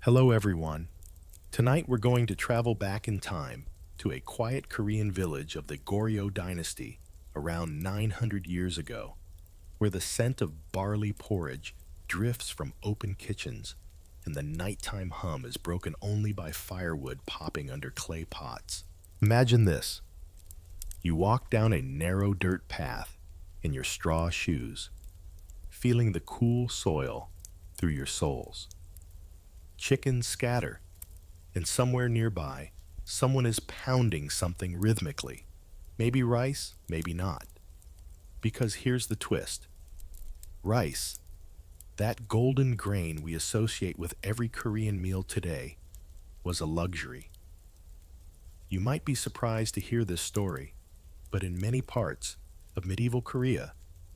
Hello everyone. Tonight we're going to travel back in time to a quiet Korean village of the Goryeo dynasty around 900 years ago, where the scent of barley porridge drifts from open kitchens and the nighttime hum is broken only by firewood popping under clay pots. Imagine this. You walk down a narrow dirt path in your straw shoes, feeling the cool soil through your soles. Chickens scatter, and somewhere nearby, someone is pounding something rhythmically. Maybe rice, maybe not. Because here's the twist. Rice, that golden grain we associate with every Korean meal today, was a luxury. You might be surprised to hear this story, but in many parts of medieval Korea,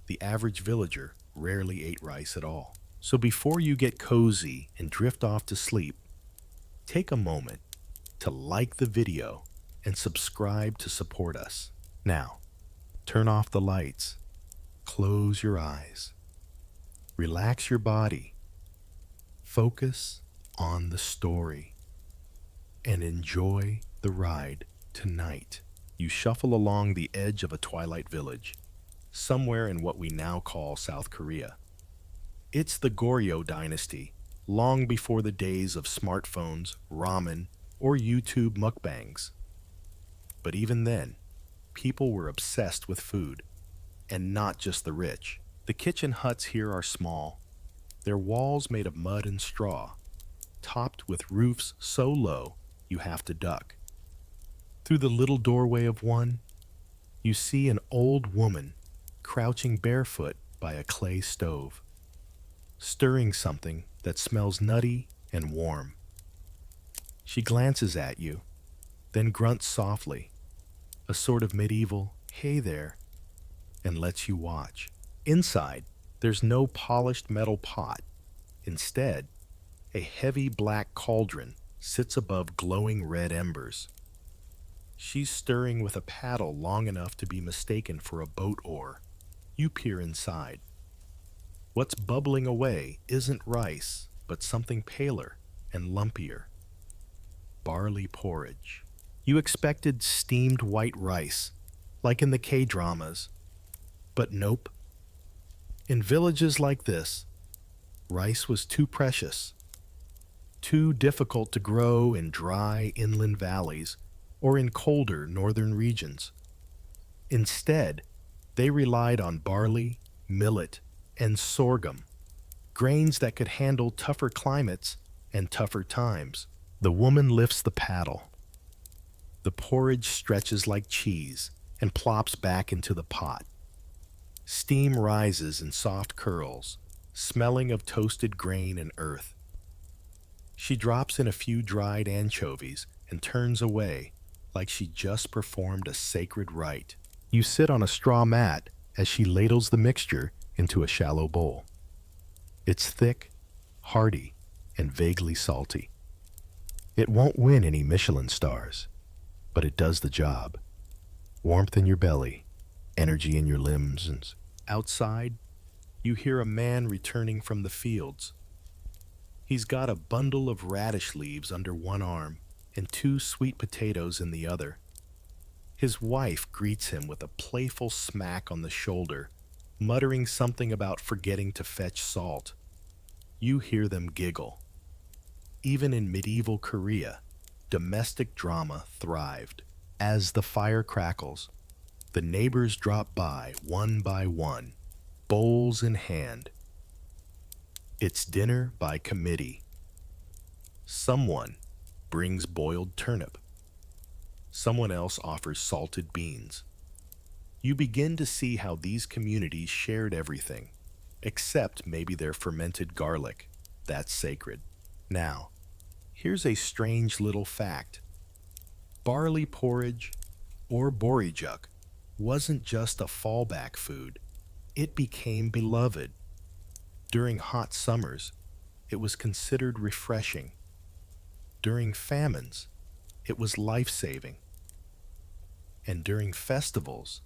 the average villager rarely ate rice at all. So before you get cozy and drift off to sleep, take a moment to like the video and subscribe to support us. Now, turn off the lights, close your eyes, relax your body, focus on the story, and enjoy the ride tonight. You shuffle along the edge of a twilight village, somewhere in what we now call South Korea. It's the Goryeo dynasty, long before the days of smartphones, ramen, or YouTube mukbangs. But even then, people were obsessed with food, and not just the rich. The kitchen huts here are small, their walls made of mud and straw, topped with roofs so low you have to duck. Through the little doorway of one, you see an old woman crouching barefoot by a clay stove, stirring something that smells nutty and warm. She glances at you, then grunts softly, a sort of medieval "hey there," and lets you watch. Inside, there's no polished metal pot. Instead, a heavy black cauldron sits above glowing red embers. She's stirring with a paddle long enough to be mistaken for a boat oar. You peer inside. What's bubbling away isn't rice, but something paler and lumpier. Barley porridge. You expected steamed white rice, like in the K-dramas. But nope. In villages like this, rice was too precious, too difficult to grow in dry inland valleys or in colder northern regions. Instead, they relied on barley, millet, and sorghum, grains that could handle tougher climates and tougher times. The woman lifts the paddle. The porridge stretches like cheese and plops back into the pot. Steam rises in soft curls, smelling of toasted grain and earth. She drops in a few dried anchovies and turns away like she just performed a sacred rite. You sit on a straw mat as she ladles the mixture into a shallow bowl. It's thick, hearty, and vaguely salty. It won't win any Michelin stars, but it does the job. Warmth in your belly, energy in your limbs, and outside, you hear a man returning from the fields. He's got a bundle of radish leaves under one arm and 2 sweet potatoes in the other. His wife greets him with a playful smack on the shoulder, muttering something about forgetting to fetch salt. You hear them giggle. Even in medieval Korea, domestic drama thrived. As the fire crackles, the neighbors drop by one, bowls in hand. It's dinner by committee. Someone brings boiled turnip. Someone else offers salted beans. You begin to see how these communities shared everything, except maybe their fermented garlic. That's sacred. Now, here's a strange little fact. Barley porridge, or borijuk, wasn't just a fallback food. It became beloved. During hot summers, it was considered refreshing. During famines, it was life-saving. And during festivals,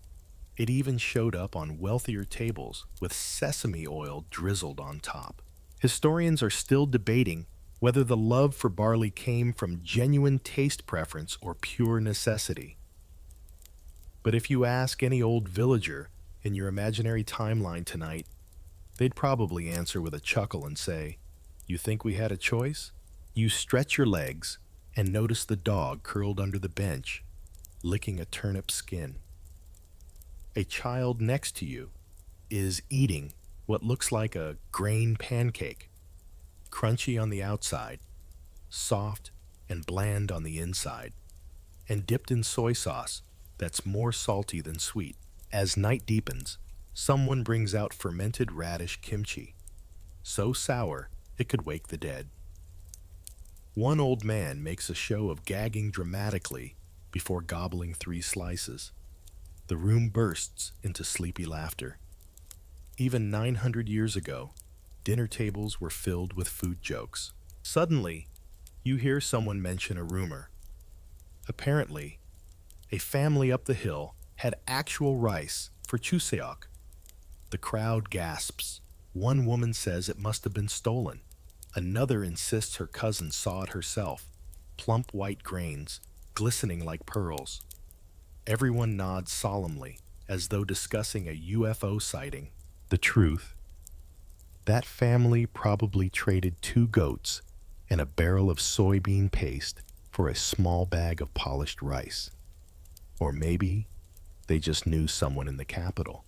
it even showed up on wealthier tables with sesame oil drizzled on top. Historians are still debating whether the love for barley came from genuine taste preference or pure necessity. But if you ask any old villager in your imaginary timeline tonight, they'd probably answer with a chuckle and say, "You think we had a choice?" You stretch your legs and notice the dog curled under the bench, licking a turnip skin. A child next to you is eating what looks like a grain pancake, crunchy on the outside, soft and bland on the inside, and dipped in soy sauce that's more salty than sweet. As night deepens, someone brings out fermented radish kimchi, so sour it could wake the dead. One old man makes a show of gagging dramatically before gobbling 3 slices. The room bursts into sleepy laughter. Even 900 years ago, dinner tables were filled with food jokes. Suddenly, you hear someone mention a rumor. Apparently, a family up the hill had actual rice for chuseok. The crowd gasps. One woman says it must have been stolen. Another insists her cousin saw it herself, plump white grains, glistening like pearls. Everyone nods solemnly, as though discussing a UFO sighting. The truth: that family probably traded 2 goats and a barrel of soybean paste for a small bag of polished rice. Or maybe they just knew someone in the capital.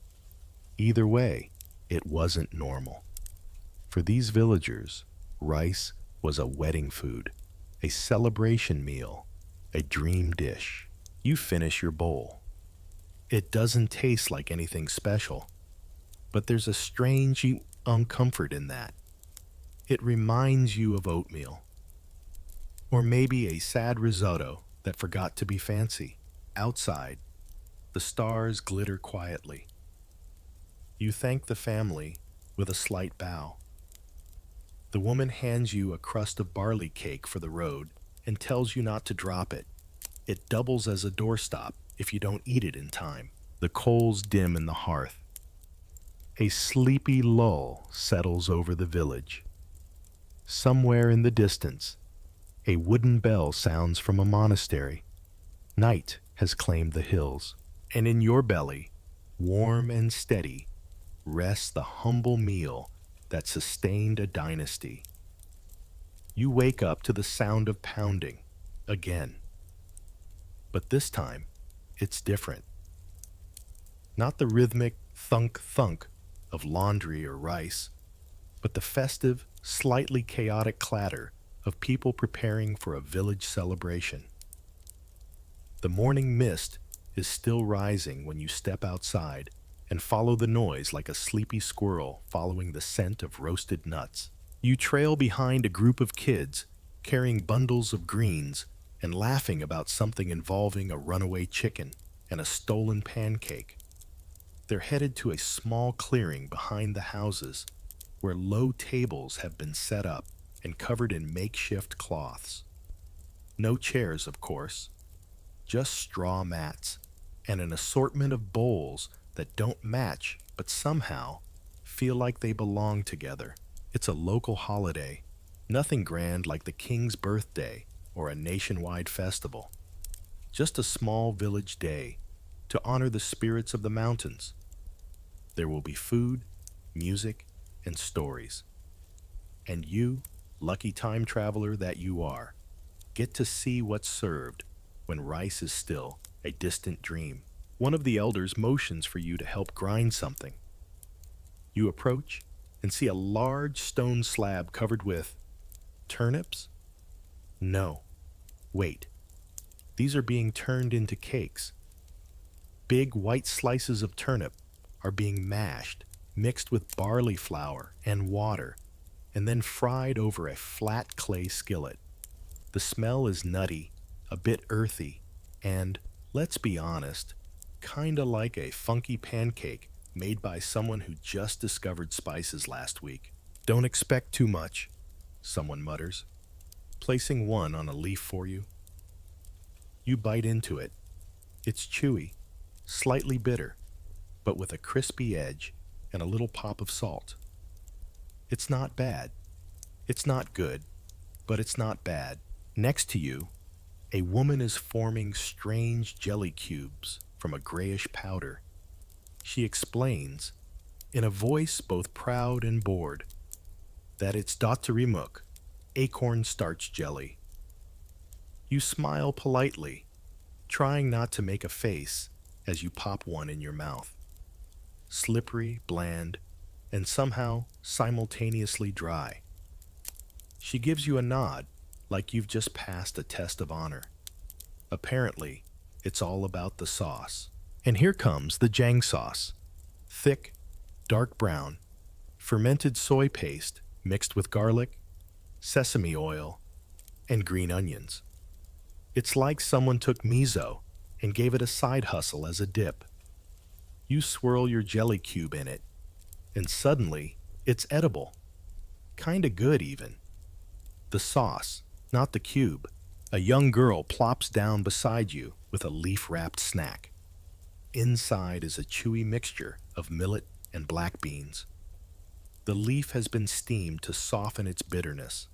Either way, it wasn't normal. For these villagers, rice was a wedding food, a celebration meal, a dream dish. You finish your bowl. It doesn't taste like anything special, but there's a strange uncomfort in that. It reminds you of oatmeal, or maybe a sad risotto that forgot to be fancy. Outside, the stars glitter quietly. You thank the family with a slight bow. The woman hands you a crust of barley cake for the road and tells you not to drop it. It doubles as a doorstop if you don't eat it in time. The coals dim in the hearth. A sleepy lull settles over the village. Somewhere in the distance, a wooden bell sounds from a monastery. Night has claimed the hills, and in your belly, warm and steady, rests the humble meal that sustained a dynasty. You wake up to the sound of pounding again. But this time, it's different. Not the rhythmic thunk-thunk of laundry or rice, but the festive, slightly chaotic clatter of people preparing for a village celebration. The morning mist is still rising when you step outside and follow the noise like a sleepy squirrel following the scent of roasted nuts. You trail behind a group of kids carrying bundles of greens and laughing about something involving a runaway chicken and a stolen pancake. They're headed to a small clearing behind the houses where low tables have been set up and covered in makeshift cloths. No chairs, of course, just straw mats and an assortment of bowls that don't match but somehow feel like they belong together. It's a local holiday, nothing grand like the king's birthday or a nationwide festival. Just a small village day to honor the spirits of the mountains. There will be food, music, and stories. And you, lucky time traveler that you are, get to see what's served when rice is still a distant dream. One of the elders motions for you to help grind something. You approach and see a large stone slab covered with turnips? No. Wait. These are being turned into cakes. Big white slices of turnip are being mashed, mixed with barley flour and water, and then fried over a flat clay skillet. The smell is nutty, a bit earthy, and, let's be honest, kinda like a funky pancake made by someone who just discovered spices last week. Don't expect too much, someone mutters, placing one on a leaf for you. You bite into it. It's chewy, slightly bitter, but with a crispy edge and a little pop of salt. It's not bad. It's not good. but it's not bad. Next to you, a woman is forming strange jelly cubes from a grayish powder. She explains, in a voice both proud and bored, that it's dotterimuk, acorn starch jelly. You smile politely, trying not to make a face as you pop one in your mouth. Slippery, bland, and somehow simultaneously dry. She gives you a nod, like you've just passed a test of honor. Apparently, it's all about the sauce. And here comes the jang sauce. Thick, dark brown, fermented soy paste mixed with garlic, sesame oil, and green onions. It's like someone took miso and gave it a side hustle as a dip. You swirl your jelly cube in it, and suddenly, it's edible. Kinda good, even. The sauce, not the cube. A young girl plops down beside you with a leaf-wrapped snack. Inside is a chewy mixture of millet and black beans. The leaf has been steamed to soften its bitterness.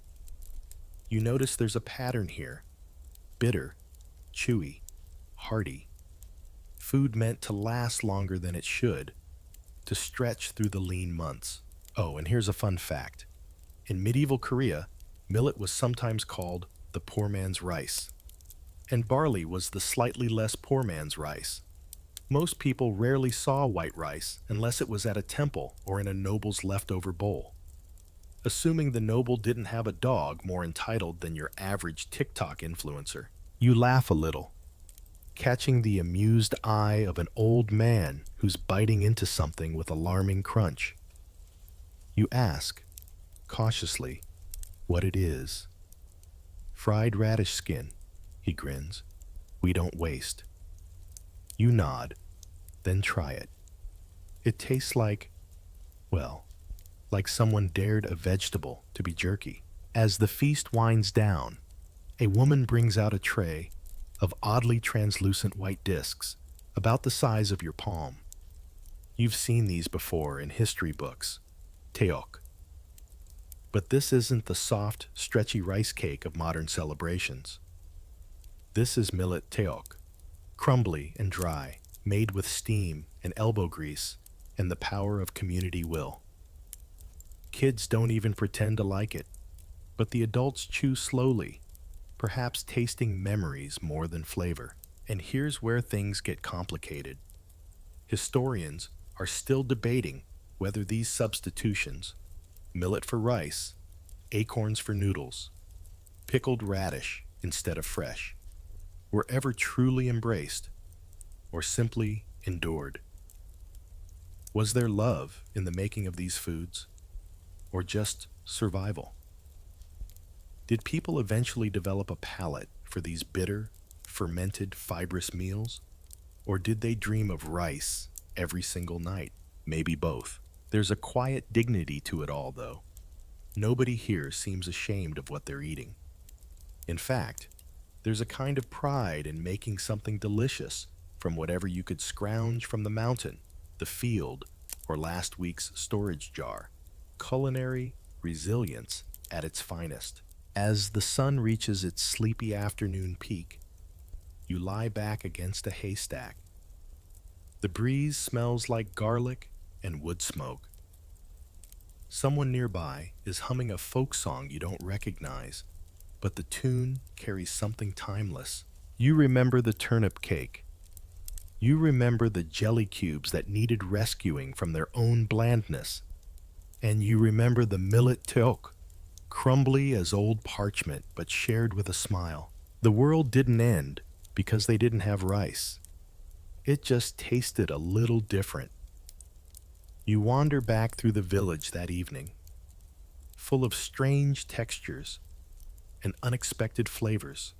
You notice there's a pattern here. Bitter, chewy, hearty. Food meant to last longer than it should, to stretch through the lean months. Oh, and here's a fun fact. In medieval Korea, millet was sometimes called the poor man's rice, and barley was the slightly less poor man's rice. Most people rarely saw white rice unless it was at a temple or in a noble's leftover bowl. Assuming the noble didn't have a dog more entitled than your average TikTok influencer, you laugh a little, catching the amused eye of an old man who's biting into something with alarming crunch. You ask, cautiously, what it is. Fried radish skin, he grins. We don't waste. You nod, then try it. It tastes like, well, like someone dared a vegetable to be jerky. As the feast winds down, a woman brings out a tray of oddly translucent white discs, about the size of your palm. You've seen these before in history books, teok. But this isn't the soft, stretchy rice cake of modern celebrations. This is millet teok, crumbly and dry, made with steam and elbow grease and the power of community will. Kids don't even pretend to like it, but the adults chew slowly, perhaps tasting memories more than flavor. And here's where things get complicated. Historians are still debating whether these substitutions, millet for rice, acorns for noodles, pickled radish instead of fresh, were ever truly embraced or simply endured. Was there love in the making of these foods, or just survival? Did people eventually develop a palate for these bitter, fermented, fibrous meals? Or did they dream of rice every single night? Maybe both. There's a quiet dignity to it all, though. Nobody here seems ashamed of what they're eating. In fact, there's a kind of pride in making something delicious from whatever you could scrounge from the mountain, the field, or last week's storage jar. Culinary resilience at its finest. As the sun reaches its sleepy afternoon peak, you lie back against a haystack. The breeze smells like garlic and wood smoke. Someone nearby is humming a folk song you don't recognize, but the tune carries something timeless. You remember the turnip cake. You remember the jelly cubes that needed rescuing from their own blandness. And you remember the millet teok, crumbly as old parchment but shared with a smile. The world didn't end because they didn't have rice. It just tasted a little different. You wander back through the village that evening, full of strange textures and unexpected flavors,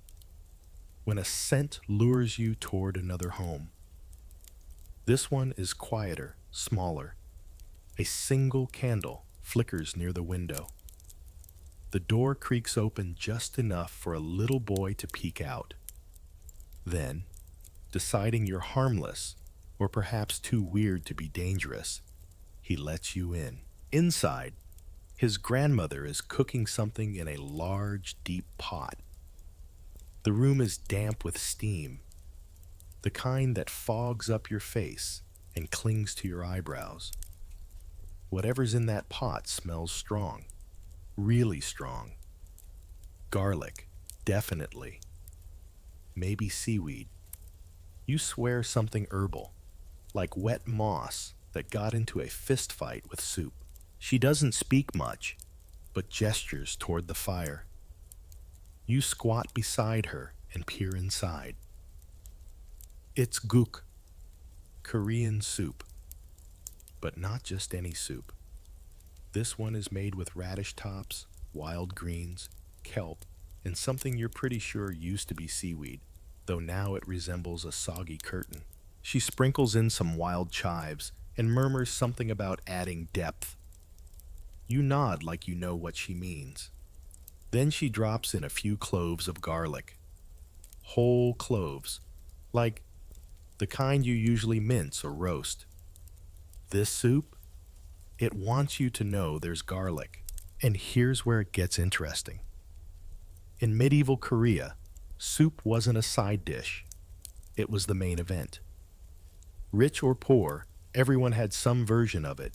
when a scent lures you toward another home. This one is quieter, smaller. A single candle flickers near the window. The door creaks open just enough for a little boy to peek out. Then, deciding you're harmless, or perhaps too weird to be dangerous, he lets you in. Inside, His grandmother is cooking something in a large, deep pot. The room is damp with steam, the kind that fogs up your face and clings to your eyebrows. Whatever's in that pot smells strong, really strong. Garlic, definitely. Maybe seaweed. You swear something herbal, like wet moss that got into a fist fight with soup. She doesn't speak much, but gestures toward the fire. You squat beside her and peer inside. It's guk, Korean soup. But not just any soup. This one is made with radish tops, wild greens, kelp, and something you're pretty sure used to be seaweed, though now it resembles a soggy curtain. She sprinkles in some wild chives and murmurs something about adding depth. You nod like you know what she means. Then she drops in a few cloves of garlic. Whole cloves, like the kind you usually mince or roast. This soup, it wants you to know there's garlic. And here's where it gets interesting. In medieval Korea, soup wasn't a side dish. It was the main event. Rich or poor, everyone had some version of it.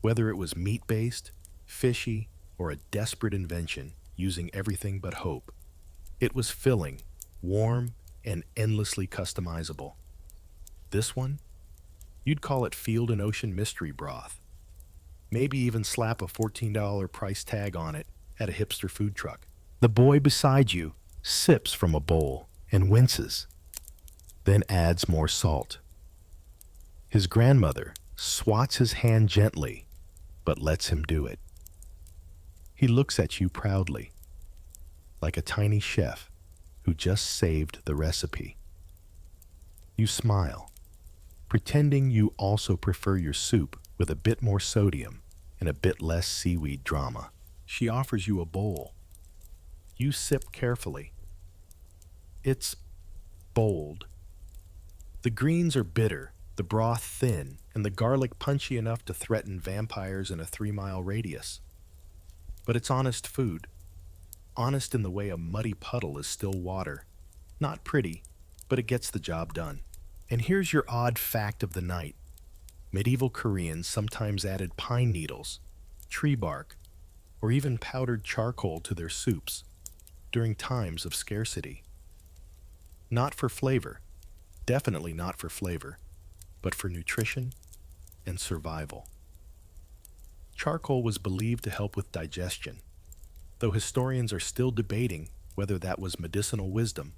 Whether it was meat-based, fishy, or a desperate invention using everything but hope. It was filling, warm, and endlessly customizable. This one? You'd call it Field and Ocean Mystery Broth. Maybe even slap a $14 price tag on it at a hipster food truck. The boy beside you sips from a bowl and winces, then adds more salt. His grandmother swats his hand gently, but lets him do it. He looks at you proudly, like a tiny chef who just saved the recipe. You smile, pretending you also prefer your soup with a bit more sodium and a bit less seaweed drama. She offers you a bowl. You sip carefully. It's bold. The greens are bitter, the broth thin, and the garlic punchy enough to threaten vampires in a 3-mile radius. But it's honest food. Honest in the way a muddy puddle is still water. Not pretty, but it gets the job done. And here's your odd fact of the night. Medieval Koreans sometimes added pine needles, tree bark, or even powdered charcoal to their soups during times of scarcity. Not for flavor, definitely not for flavor, but for nutrition and survival. Charcoal was believed to help with digestion, though historians are still debating whether that was medicinal wisdom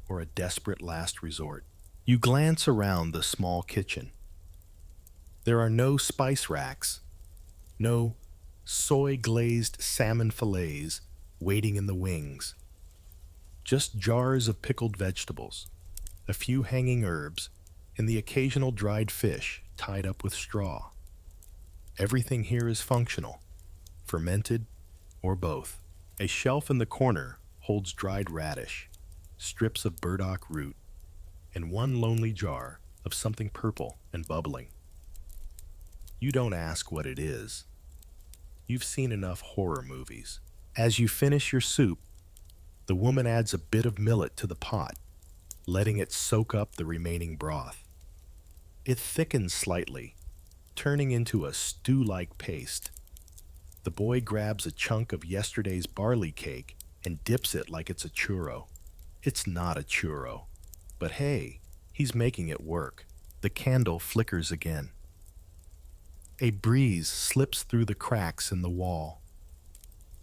or a desperate last resort. You glance around the small kitchen. There are no spice racks, no soy-glazed salmon fillets waiting in the wings, just jars of pickled vegetables, a few hanging herbs, and the occasional dried fish tied up with straw. Everything here is functional, fermented, or both. A shelf in the corner holds dried radish, strips of burdock root, and one lonely jar of something purple and bubbling. You don't ask what it is. You've seen enough horror movies. As you finish your soup, the woman adds a bit of millet to the pot, letting it soak up the remaining broth. It thickens slightly, turning into a stew-like paste. The boy grabs a chunk of yesterday's barley cake and dips it like it's a churro. It's not a churro, but hey, he's making it work. The candle flickers again. A breeze slips through the cracks in the wall.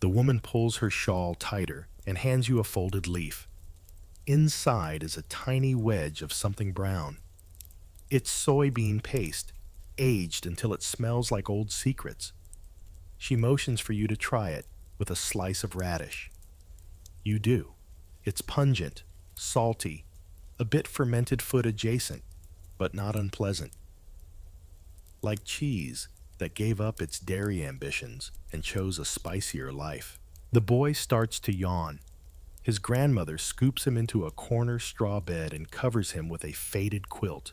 The woman pulls her shawl tighter and hands you a folded leaf. Inside is a tiny wedge of something brown. It's soybean paste, aged until it smells like old secrets. She motions for you to try it with a slice of radish. You do. It's pungent, salty, a bit fermented food adjacent, but not unpleasant. Like cheese that gave up its dairy ambitions and chose a spicier life. The boy starts to yawn. His grandmother scoops him into a corner straw bed and covers him with a faded quilt.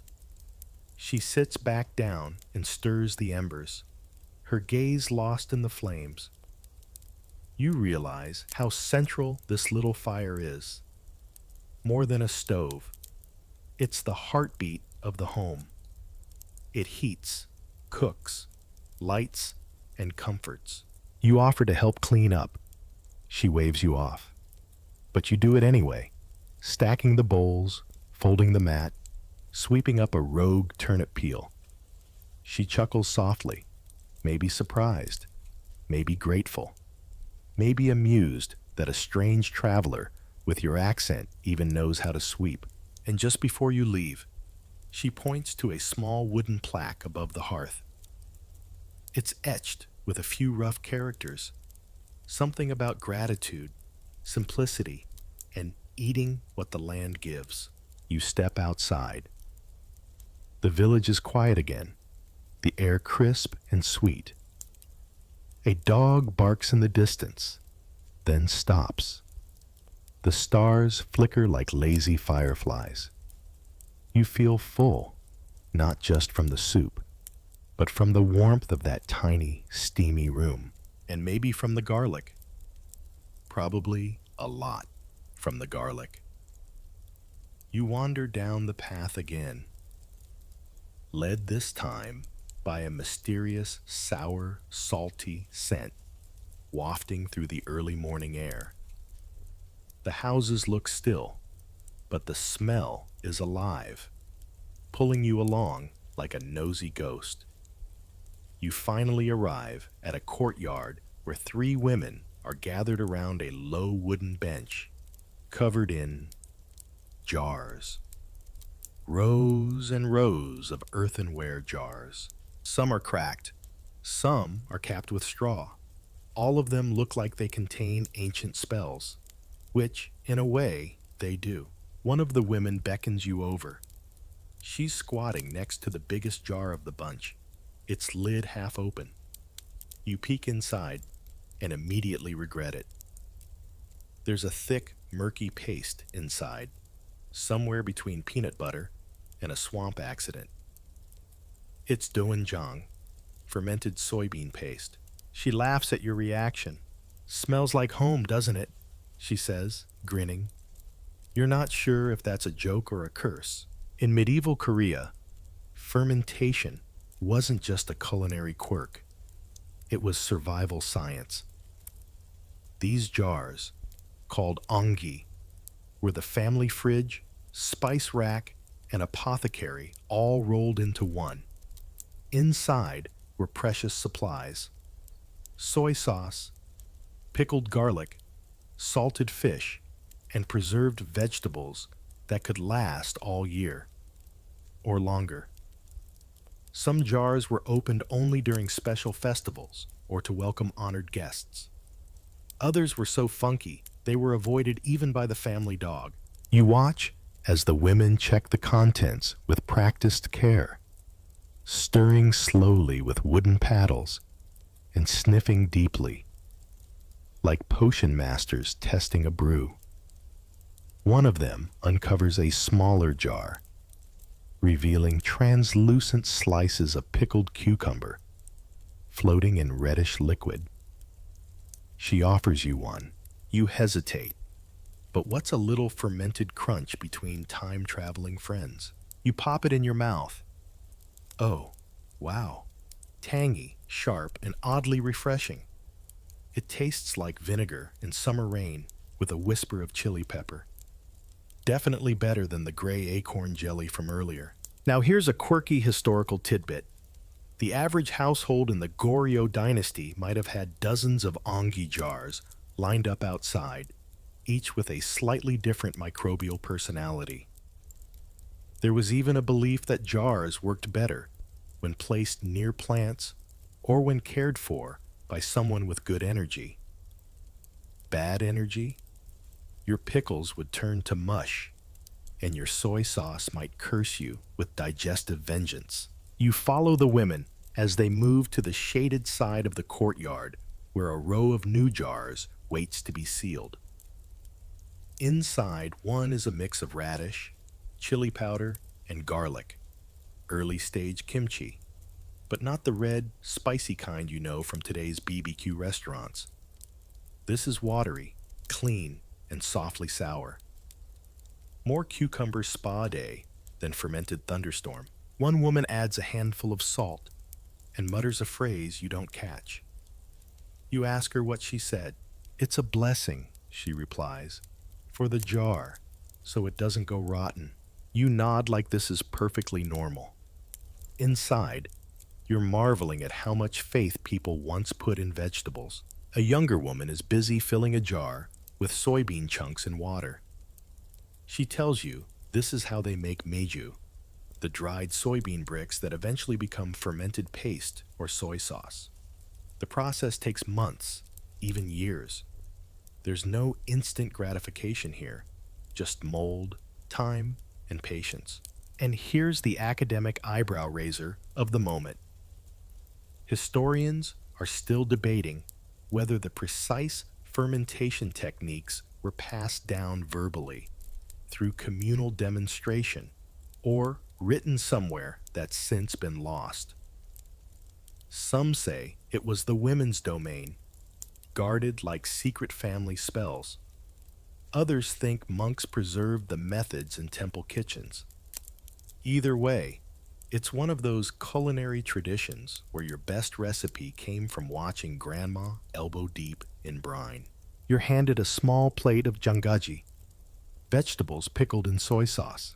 She sits back down and stirs the embers. her gaze lost in the flames. You realize how central this little fire is. More than a stove, it's the heartbeat of the home. It heats, cooks, lights, and comforts. You offer to help clean up. She waves you off. But you do it anyway, stacking the bowls, folding the mat, sweeping up a rogue turnip peel. She chuckles softly, maybe surprised, maybe grateful, maybe amused that a strange traveler with your accent even knows how to sweep. And just before you leave, she points to a small wooden plaque above the hearth. It's etched with a few rough characters, something about gratitude, simplicity, and eating what the land gives. You step outside. The village is quiet again, the air crisp and sweet. A dog barks in the distance, then stops. The stars flicker like lazy fireflies. You feel full, not just from the soup, but from the warmth of that tiny, steamy room, and maybe from the garlic. Probably a lot from the garlic. You wander down the path again, led this time by a mysterious, sour, salty scent wafting through the early morning air. The houses look still, but the smell is alive, pulling you along like a nosy ghost. You finally arrive at a courtyard where three women are gathered around a low wooden bench, covered in jars. Rows and rows of earthenware jars. Some are cracked, some are capped with straw. All of them look like they contain ancient spells, which, in a way, they do. One of the women beckons you over. She's squatting next to the biggest jar of the bunch, its lid half open. You peek inside and immediately regret it. There's a thick, murky paste inside, somewhere between peanut butter and a swamp accident. It's doenjang, fermented soybean paste. She laughs at your reaction. "Smells like home, doesn't it?" she says, grinning. You're not sure if that's a joke or a curse. In medieval Korea, fermentation wasn't just a culinary quirk. It was survival science. These jars, called ongi, were the family fridge, spice rack, and apothecary all rolled into one. Inside were precious supplies: soy sauce, pickled garlic, salted fish, and preserved vegetables that could last all year, or longer. Some jars were opened only during special festivals or to welcome honored guests. Others were so funky they were avoided even by the family dog. You watch as the women check the contents with practiced care, stirring slowly with wooden paddles and sniffing deeply, like potion masters testing a brew. One of them uncovers a smaller jar, revealing translucent slices of pickled cucumber floating in reddish liquid. She offers you one. You hesitate. But what's a little fermented crunch between time-traveling friends? You pop it in your mouth. Oh, wow. Tangy, sharp, and oddly refreshing. It tastes like vinegar in summer rain with a whisper of chili pepper. Definitely better than the gray acorn jelly from earlier. Now here's a quirky historical tidbit. The average household in the Goryeo dynasty might have had dozens of ongi jars lined up outside, each with a slightly different microbial personality. There was even a belief that jars worked better when placed near plants or when cared for by someone with good energy. Bad energy? Your pickles would turn to mush, and your soy sauce might curse you with digestive vengeance. You follow the women as they move to the shaded side of the courtyard where a row of new jars waits to be sealed. Inside, one is a mix of radish, chili powder, and garlic, early-stage kimchi. but not the red, spicy kind you know from today's BBQ restaurants. This is watery, clean, and softly sour. More cucumber spa day than fermented thunderstorm. One woman adds a handful of salt and mutters a phrase you don't catch. You ask her what she said. "It's a blessing," she replies, "for the jar, so it doesn't go rotten." You nod like this is perfectly normal. Inside, you're marveling at how much faith people once put in vegetables. A younger woman is busy filling a jar with soybean chunks in water. She tells you this is how they make meiju, the dried soybean bricks that eventually become fermented paste or soy sauce. The process takes months, even years. There's no instant gratification here, just mold, time, and patience. And here's the academic eyebrow raiser of the moment. Historians are still debating whether the precise fermentation techniques were passed down verbally through communal demonstration or written somewhere that's since been lost. Some say it was the women's domain, guarded like secret family spells. Others think monks preserved the methods in temple kitchens. Either way, it's one of those culinary traditions where your best recipe came from watching grandma elbow deep in brine. You're handed a small plate of jangaji, vegetables pickled in soy sauce.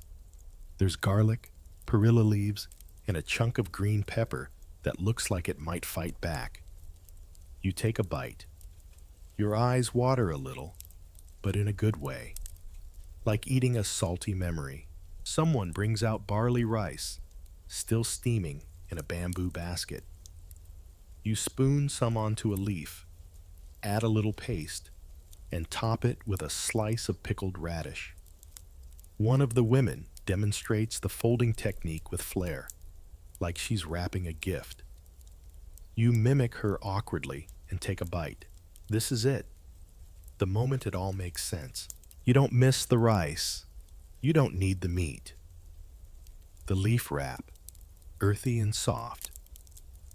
There's garlic, perilla leaves, and a chunk of green pepper that looks like it might fight back. You take a bite. Your eyes water a little, but in a good way, like eating a salty memory. Someone brings out barley rice, still steaming in a bamboo basket. You spoon some onto a leaf, add a little paste, and top it with a slice of pickled radish. One of the women demonstrates the folding technique with flair, like she's wrapping a gift. You mimic her awkwardly and take a bite. This is it. The moment it all makes sense. You don't miss the rice. You don't need the meat. The leaf wrap, earthy and soft.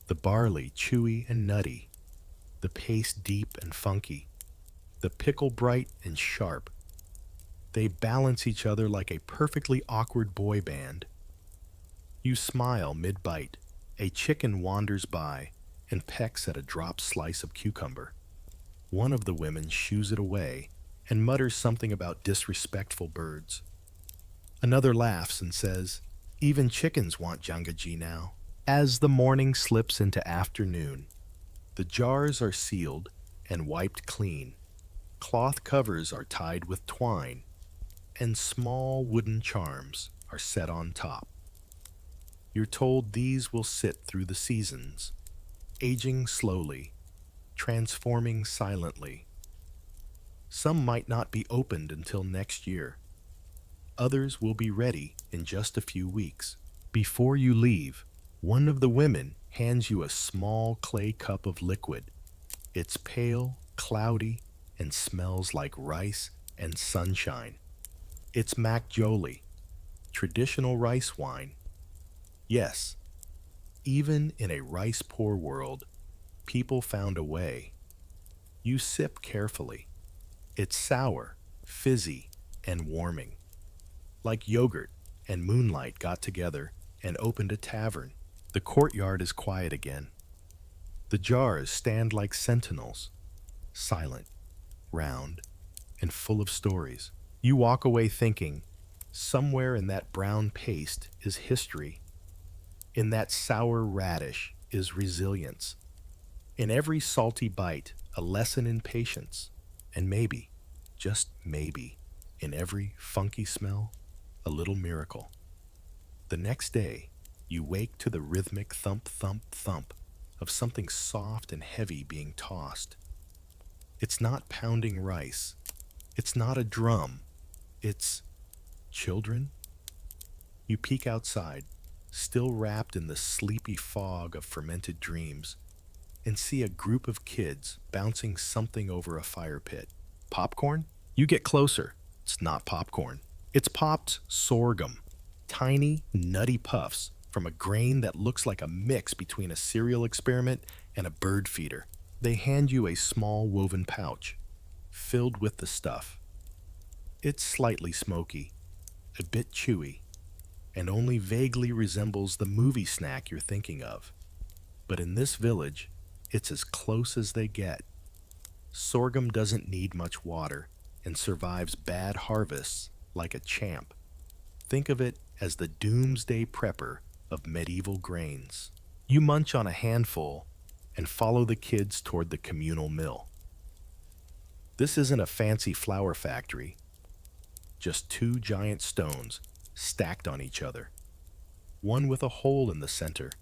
The barley, chewy and nutty. The paste, deep and funky. The pickle, bright and sharp. They balance each other like a perfectly awkward boy band. You smile mid-bite. A chicken wanders by and pecks at a dropped slice of cucumber. One of the women shoos it away and mutters something about disrespectful birds. Another laughs and says, "Even chickens want jangaji now." As the morning slips into afternoon, the jars are sealed and wiped clean. Cloth covers are tied with twine, and small wooden charms are set on top. You're told these will sit through the seasons, aging slowly, transforming silently. Some might not be opened until next year. Others will be ready in just a few weeks. Before you leave, one of the women hands you a small clay cup of liquid. It's pale, cloudy, and smells like rice and sunshine. It's makjoli, traditional rice wine. Yes, even in a rice-poor world, people found a way. You sip carefully. It's sour, fizzy, and warming. Like yogurt and moonlight got together and opened a tavern. The courtyard is quiet again. The jars stand like sentinels, silent, round, and full of stories. You walk away thinking, somewhere in that brown paste is history. In that sour radish is resilience. In every salty bite, a lesson in patience. And maybe, just maybe, in every funky smell, a little miracle. The next day, you wake to the rhythmic thump, thump, thump of something soft and heavy being tossed. It's not pounding rice. It's not a drum. It's children. You peek outside, still wrapped in the sleepy fog of fermented dreams, and see a group of kids bouncing something over a fire pit. Popcorn? You get closer. It's not popcorn. It's popped sorghum, tiny, nutty puffs from a grain that looks like a mix between a cereal experiment and a bird feeder. They hand you a small woven pouch filled with the stuff. It's slightly smoky, a bit chewy, and only vaguely resembles the movie snack you're thinking of. But in this village, it's as close as they get. Sorghum doesn't need much water and survives bad harvests like a champ. Think of it as the doomsday prepper of medieval grains. You munch on a handful and follow the kids toward the communal mill. This isn't a fancy flour factory, just two giant stones stacked on each other, one with a hole in the center,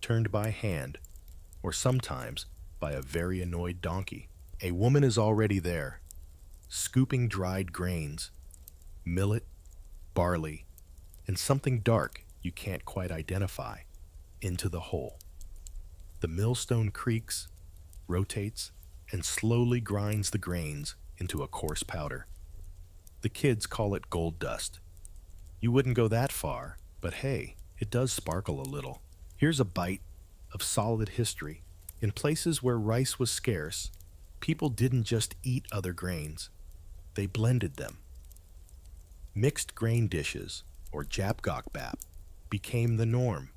turned by hand, or sometimes by a very annoyed donkey. A woman is already there, scooping dried grains, millet, barley, and something dark you can't quite identify, into the hole. The millstone creaks, rotates, and slowly grinds the grains into a coarse powder. The kids call it gold dust. You wouldn't go that far, but hey, it does sparkle a little. Here's a bite of solid history. In places where rice was scarce, people didn't just eat other grains. They blended them. Mixed grain dishes, or japgokbap, became the norm.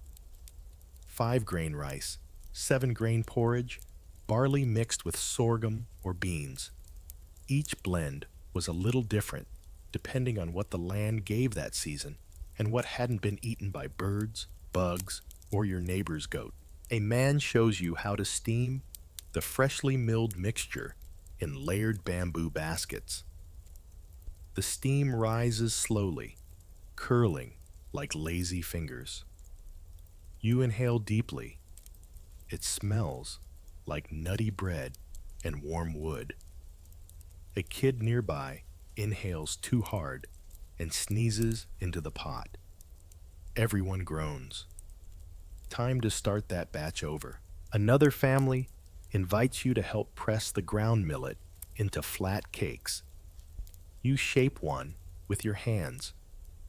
5-grain rice, 7-grain porridge, barley mixed with sorghum or beans. Each blend was a little different depending on what the land gave that season and what hadn't been eaten by birds, bugs, or your neighbor's goat. A man shows you how to steam the freshly milled mixture in layered bamboo baskets. The steam rises slowly, curling like lazy fingers. You inhale deeply. It smells like nutty bread and warm wood. A kid nearby inhales too hard and sneezes into the pot. Everyone groans. Time to start that batch over. Another family invites you to help press the ground millet into flat cakes. You shape one with your hands,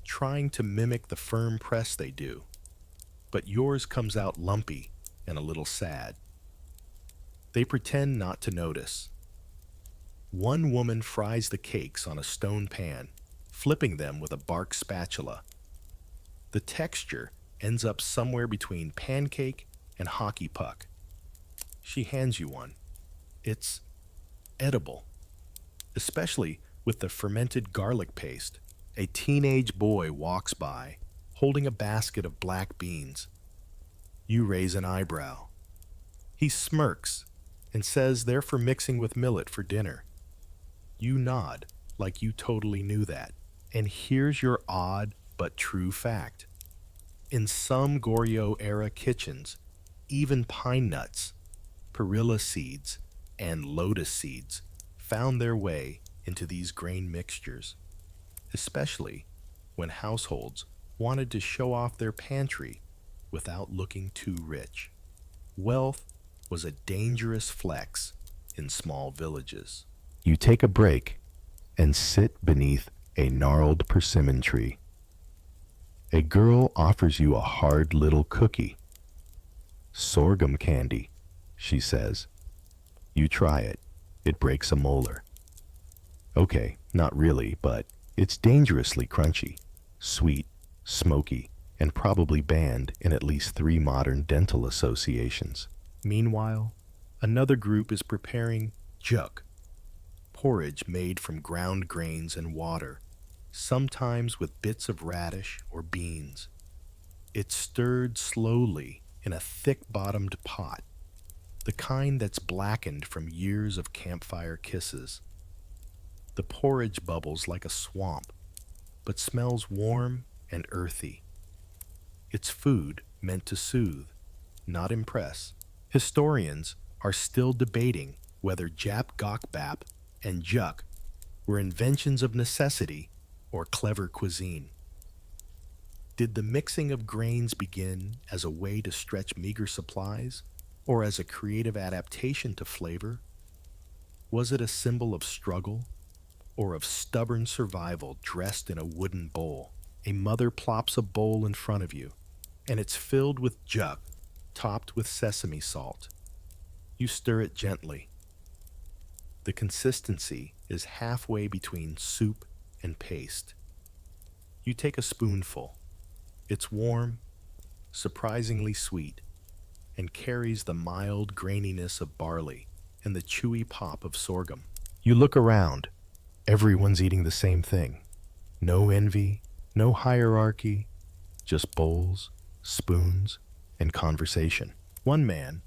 trying to mimic the firm press they do, but yours comes out lumpy and a little sad. They pretend not to notice. One woman fries the cakes on a stone pan, flipping them with a bark spatula. The texture ends up somewhere between pancake and hockey puck. She hands you one. It's edible, especially with the fermented garlic paste. A teenage boy walks by, holding a basket of black beans. You raise an eyebrow. He smirks and says they're for mixing with millet for dinner. You nod like you totally knew that. And here's your odd but true fact. In some Goryeo-era kitchens, even pine nuts, perilla seeds, and lotus seeds found their way into these grain mixtures, especially when households wanted to show off their pantry without looking too rich. Wealth was a dangerous flex in small villages. You take a break and sit beneath a gnarled persimmon tree. A girl offers you a hard little cookie. Sorghum candy, she says. You try it. It breaks a molar. Okay, not really, but it's dangerously crunchy, sweet, smoky, and probably banned in at least 3 modern dental associations. Meanwhile, another group is preparing juk, porridge made from ground grains and water, sometimes with bits of radish or beans. It's stirred slowly in a thick-bottomed pot, the kind that's blackened from years of campfire kisses. The porridge bubbles like a swamp, but smells warm and earthy. It's food meant to soothe, not impress. Historians are still debating whether japgokbap and juk were inventions of necessity or clever cuisine. Did the mixing of grains begin as a way to stretch meager supplies, or as a creative adaptation to flavor? Was it a symbol of struggle, or of stubborn survival dressed in a wooden bowl? A mother plops a bowl in front of you, and it's filled with juk, topped with sesame salt. You stir it gently. The consistency is halfway between soup and paste. You take a spoonful. It's warm, surprisingly sweet, and carries the mild graininess of barley and the chewy pop of sorghum. You look around. Everyone's eating the same thing. No envy, no hierarchy, just bowls, spoons, and conversation. One man,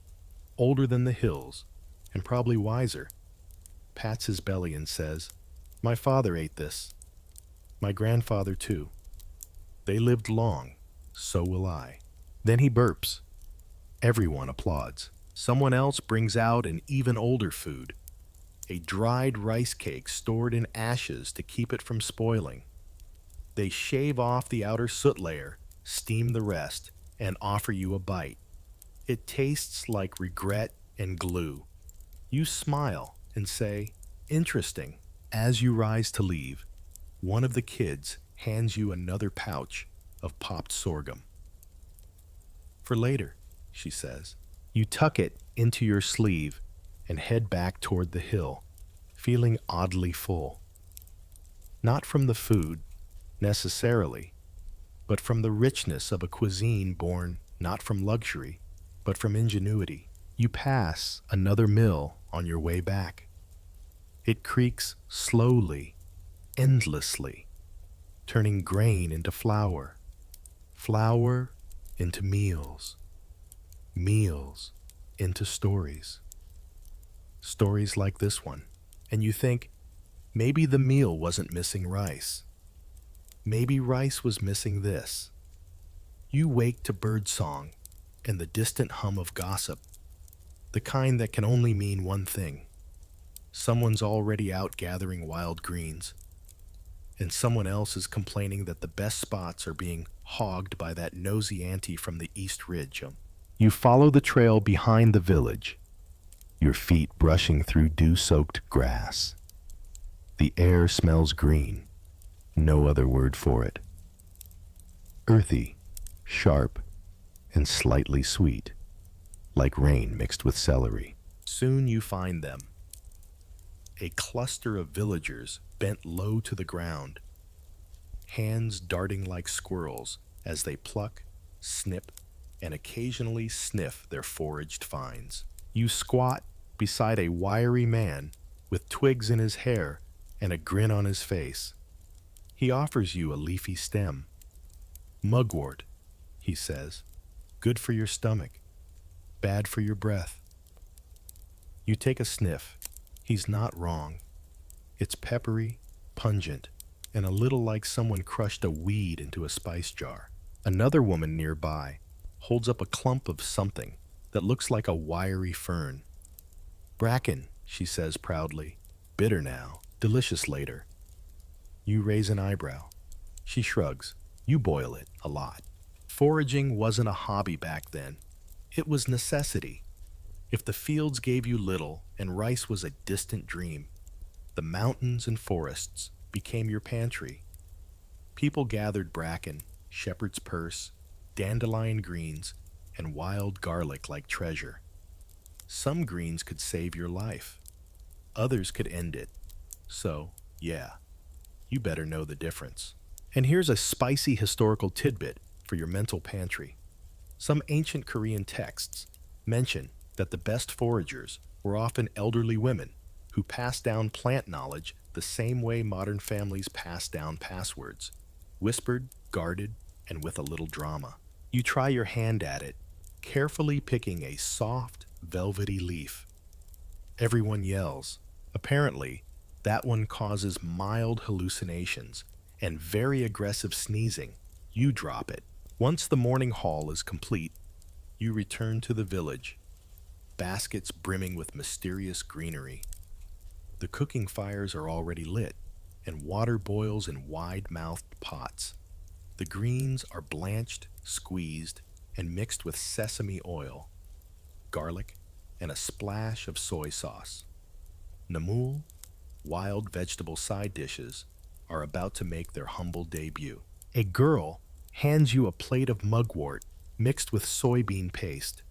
older than the hills, and probably wiser, pats his belly and says, "My father ate this. My grandfather too. They lived long, so will I." Then he burps. Everyone applauds. Someone else brings out an even older food, a dried rice cake stored in ashes to keep it from spoiling. They shave off the outer soot layer, steam the rest, and offer you a bite. It tastes like regret and glue. You smile and say, "Interesting." As you rise to leave, one of the kids hands you another pouch of popped sorghum. "For later," she says. You tuck it into your sleeve and head back toward the hill, feeling oddly full. Not from the food, necessarily, but from the richness of a cuisine born not from luxury, but from ingenuity. You pass another mill on your way back. It creaks slowly, endlessly, turning grain into flour, flour into meals, meals into stories. Stories like this one. And you think, maybe the meal wasn't missing rice. Maybe rice was missing this. You wake to birdsong and the distant hum of gossip, the kind that can only mean one thing. Someone's already out gathering wild greens, and someone else is complaining that the best spots are being hogged by that nosy auntie from the East Ridge. You follow the trail behind the village, your feet brushing through dew-soaked grass. The air smells green, no other word for it. Earthy, sharp, and slightly sweet, like rain mixed with celery. Soon you find them. A cluster of villagers bent low to the ground, hands darting like squirrels as they pluck, snip, and occasionally sniff their foraged finds. You squat beside a wiry man with twigs in his hair and a grin on his face. He offers you a leafy stem. "Mugwort," he says. "Good for your stomach, bad for your breath." You take a sniff. He's not wrong. It's peppery, pungent, and a little like someone crushed a weed into a spice jar. Another woman nearby holds up a clump of something that looks like a wiry fern. "Bracken," she says proudly. "Bitter now, delicious later." You raise an eyebrow. She shrugs. You boil it a lot. Foraging wasn't a hobby back then. It was necessity. If the fields gave you little and rice was a distant dream, the mountains and forests became your pantry. People gathered bracken, shepherd's purse, dandelion greens, and wild garlic like treasure. Some greens could save your life. Others could end it. So, yeah, you better know the difference. And here's a spicy historical tidbit for your mental pantry. Some ancient Korean texts mention that the best foragers were often elderly women who passed down plant knowledge the same way modern families pass down passwords, whispered, guarded, and with a little drama. You try your hand at it, carefully picking a soft, velvety leaf. Everyone yells. Apparently, that one causes mild hallucinations and very aggressive sneezing. You drop it. Once the morning haul is complete, you return to the village, baskets brimming with mysterious greenery. The cooking fires are already lit, and water boils in wide-mouthed pots. The greens are blanched, squeezed, and mixed with sesame oil, garlic, and a splash of soy sauce. Namul, wild vegetable side dishes, are about to make their humble debut. A girl hands you a plate of mugwort mixed with soybean paste.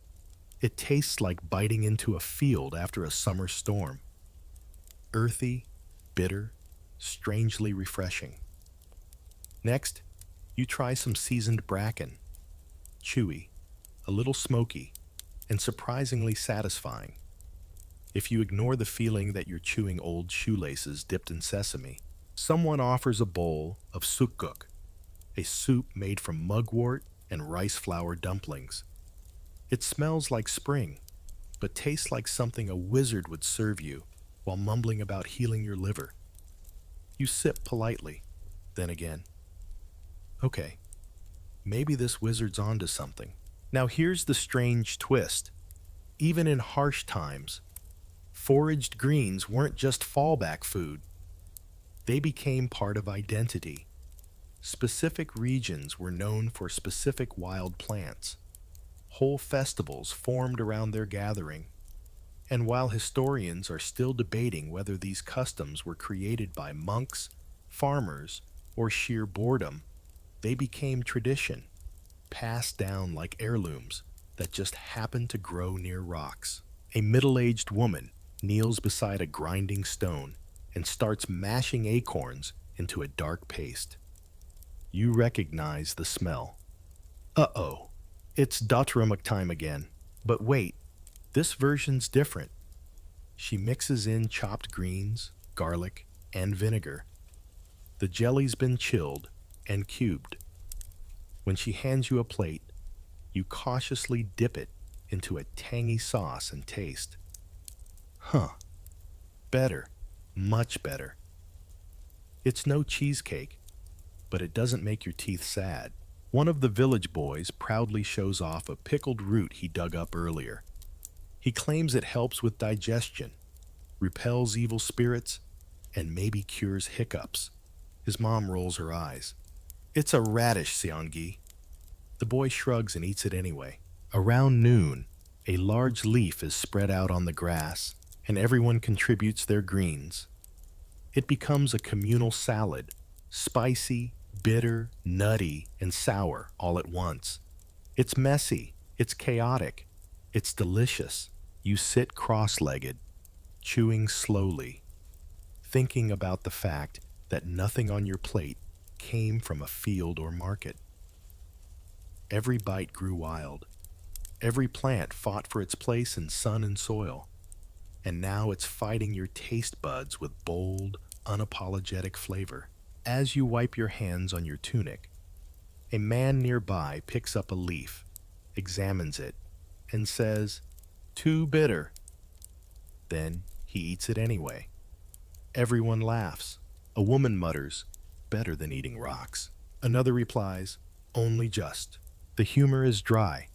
It tastes like biting into a field after a summer storm. Earthy, bitter, strangely refreshing. Next, you try some seasoned bracken. Chewy, a little smoky, and surprisingly satisfying. If you ignore the feeling that you're chewing old shoelaces dipped in sesame, someone offers a bowl of sukguk, a soup made from mugwort and rice flour dumplings. It smells like spring, but tastes like something a wizard would serve you while mumbling about healing your liver. You sip politely, then again. Okay, maybe this wizard's onto something. Now here's the strange twist. Even in harsh times, foraged greens weren't just fallback food. They became part of identity. Specific regions were known for specific wild plants. Whole festivals formed around their gathering. And while historians are still debating whether these customs were created by monks, farmers, or sheer boredom, they became tradition, passed down like heirlooms that just happened to grow near rocks. A middle-aged woman kneels beside a grinding stone and starts mashing acorns into a dark paste. You recognize the smell. Uh-oh, it's Dotramuk time again. But wait, this version's different. She mixes in chopped greens, garlic, and vinegar. The jelly's been chilled and cubed. When she hands you a plate, you cautiously dip it into a tangy sauce and taste. Huh. Better. Much better. It's no cheesecake, but it doesn't make your teeth sad. One of the village boys proudly shows off a pickled root he dug up earlier. He claims it helps with digestion, repels evil spirits, and maybe cures hiccups. His mom rolls her eyes. It's a radish, Seongi. The boy shrugs and eats it anyway. Around noon, a large leaf is spread out on the grass, and everyone contributes their greens. It becomes a communal salad, spicy, bitter, nutty, and sour all at once. It's messy, it's chaotic, it's delicious. You sit cross-legged, chewing slowly, thinking about the fact that nothing on your plate came from a field or market. Every bite grew wild. Every plant fought for its place in sun and soil. And now it's fighting your taste buds with bold, unapologetic flavor. As you wipe your hands on your tunic, a man nearby picks up a leaf, examines it, and says, "Too bitter." Then he eats it anyway. Everyone laughs. A woman mutters, "Better than eating rocks." Another replies, "Only just." The humor is dry,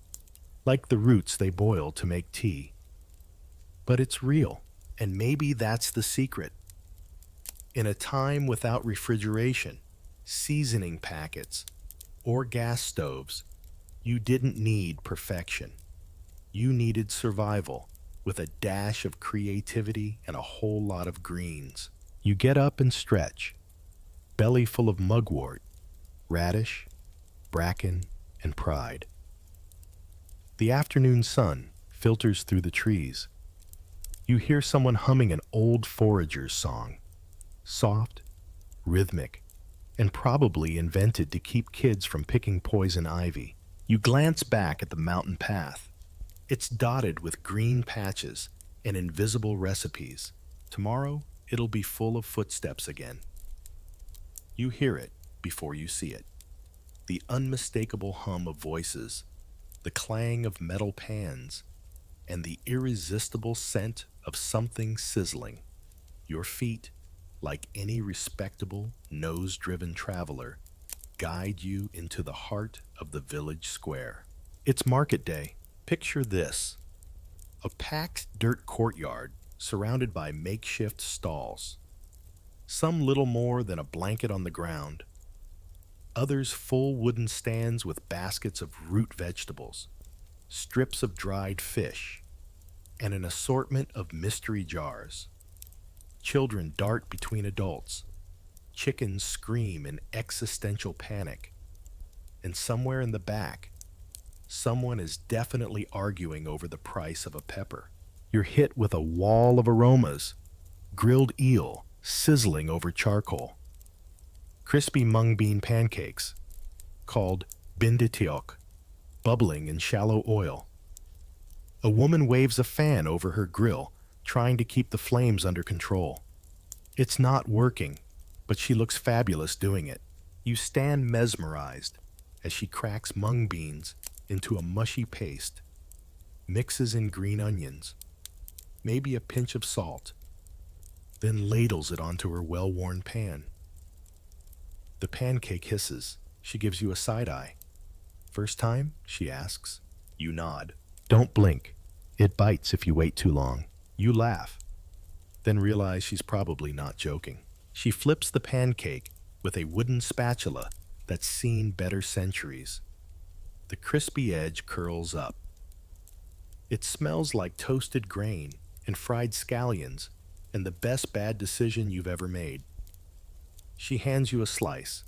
like the roots they boil to make tea. But it's real, and maybe that's the secret. In a time without refrigeration, seasoning packets, or gas stoves, you didn't need perfection. You needed survival, with a dash of creativity and a whole lot of greens. You get up and stretch, belly full of mugwort, radish, bracken, and pride. The afternoon sun filters through the trees. You hear someone humming an old forager's song, soft, rhythmic, and probably invented to keep kids from picking poison ivy. You glance back at the mountain path. It's dotted with green patches and invisible recipes. Tomorrow, it'll be full of footsteps again. You hear it before you see it. The unmistakable hum of voices, the clang of metal pans, and the irresistible scent of something sizzling. Your feet, like any respectable, nose-driven traveler, guide you into the heart of the village square. It's market day. Picture this: a packed dirt courtyard surrounded by makeshift stalls. Some little more than a blanket on the ground. Others full wooden stands with baskets of root vegetables, strips of dried fish, and an assortment of mystery jars. Children dart between adults. Chickens scream in existential panic. And somewhere in the back, someone is definitely arguing over the price of a pepper. You're hit with a wall of aromas: grilled eel sizzling over charcoal, crispy mung bean pancakes, called binditiok, bubbling in shallow oil. A woman waves a fan over her grill, trying to keep the flames under control. It's not working, but she looks fabulous doing it. You stand mesmerized as she cracks mung beans into a mushy paste, mixes in green onions, maybe a pinch of salt, then ladles it onto her well-worn pan. The pancake hisses. She gives you a side-eye. "First time?" she asks. You nod. Don't blink. It bites if you wait too long. You laugh, then realize she's probably not joking. She flips the pancake with a wooden spatula that's seen better centuries. The crispy edge curls up. It smells like toasted grain and fried scallions, and the best bad decision you've ever made. She hands you a slice.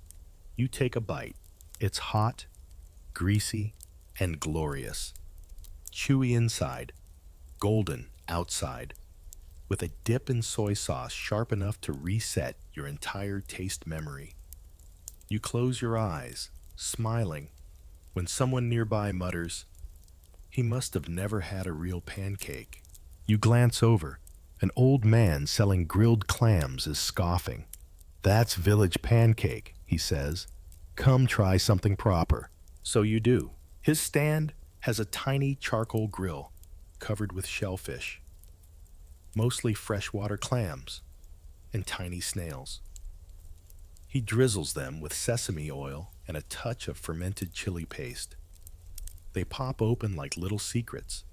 You take a bite. It's hot, greasy, and glorious. Chewy inside, golden outside, with a dip in soy sauce sharp enough to reset your entire taste memory. You close your eyes, smiling, when someone nearby mutters, "He must have never had a real pancake." You glance over. An old man selling grilled clams is scoffing. "That's village pancake," he says. "Come try something proper." So you do. His stand has a tiny charcoal grill covered with shellfish, mostly freshwater clams and tiny snails. He drizzles them with sesame oil and a touch of fermented chili paste. They pop open like little secrets.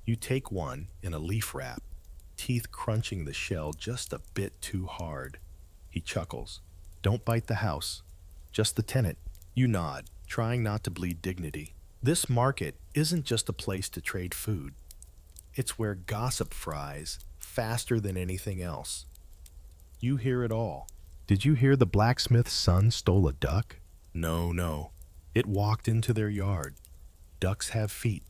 You take one in a leaf wrap, teeth crunching the shell just a bit too hard. He chuckles. "Don't bite the house, just the tenant." You nod, trying not to bleed dignity. This market isn't just a place to trade food. It's where gossip fries faster than anything else. You hear it all. "Did you hear the blacksmith's son stole a duck?" No. It walked into their yard. Ducks have feet.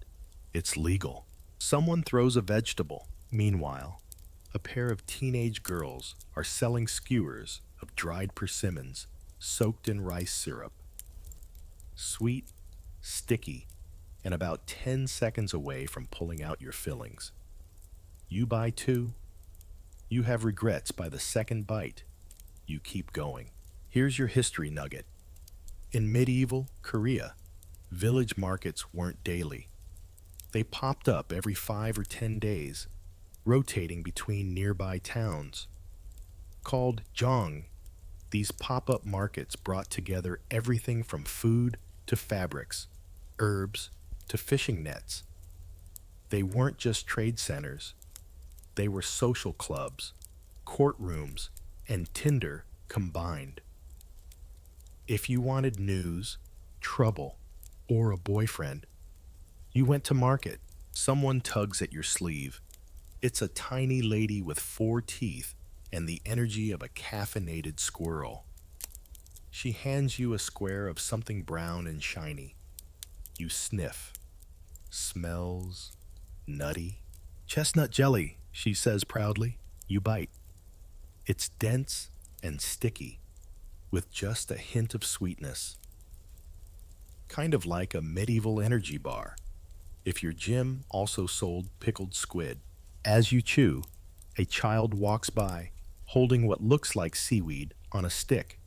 It's legal." Someone throws a vegetable. Meanwhile, a pair of teenage girls are selling skewers of dried persimmons soaked in rice syrup. Sweet, sticky, and about 10 seconds away from pulling out your fillings. You buy two. You have regrets by the second bite. You keep going. Here's your history nugget. In medieval Korea, village markets weren't daily. They popped up every 5 or 10 days, rotating between nearby towns. Called jong, these pop-up markets brought together everything from food to fabrics, herbs to fishing nets. They weren't just trade centers. They were social clubs, courtrooms, and Tinder combined. If you wanted news, trouble, or a boyfriend, you went to market. Someone tugs at your sleeve. It's a tiny lady with 4 teeth and the energy of a caffeinated squirrel. She hands you a square of something brown and shiny. You sniff. Smells nutty. "Chestnut jelly," she says proudly. You bite. It's dense and sticky, with just a hint of sweetness. Kind of like a medieval energy bar, if your gym also sold pickled squid. As you chew, a child walks by, holding what looks like seaweed on a stick.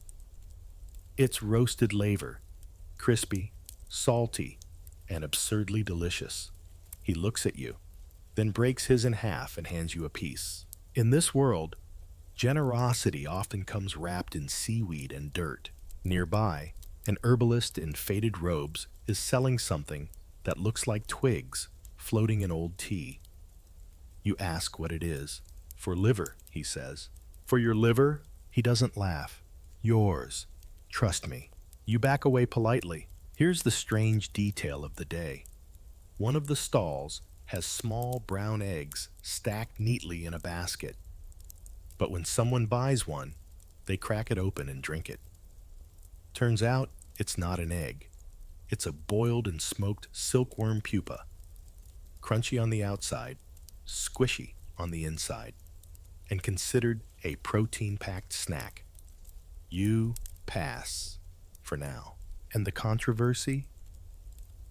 It's roasted laver, crispy, salty, and absurdly delicious. He looks at you, then breaks his in half and hands you a piece. In this world, generosity often comes wrapped in seaweed and dirt. Nearby, an herbalist in faded robes is selling something that looks like twigs floating in old tea. You ask what it is. "For liver," he says. "For your liver?" He doesn't laugh. "Yours. Trust me." You back away politely. Here's the strange detail of the day. One of the stalls has small brown eggs stacked neatly in a basket. But when someone buys one, they crack it open and drink it. Turns out, it's not an egg. It's a boiled and smoked silkworm pupa, crunchy on the outside, squishy on the inside, and considered a protein-packed snack. You pass for now. And the controversy?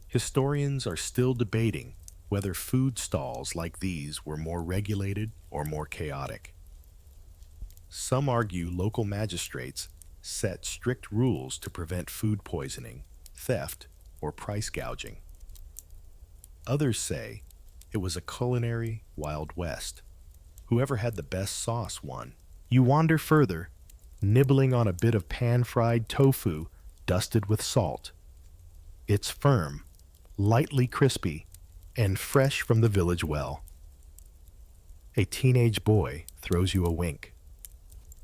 Historians are still debating whether food stalls like these were more regulated or more chaotic. Some argue local magistrates set strict rules to prevent food poisoning, theft, or price gouging. Others say it was a culinary Wild West. Whoever had the best sauce won. You wander further, nibbling on a bit of pan-fried tofu dusted with salt. It's firm, lightly crispy, and fresh from the village well. A teenage boy throws you a wink.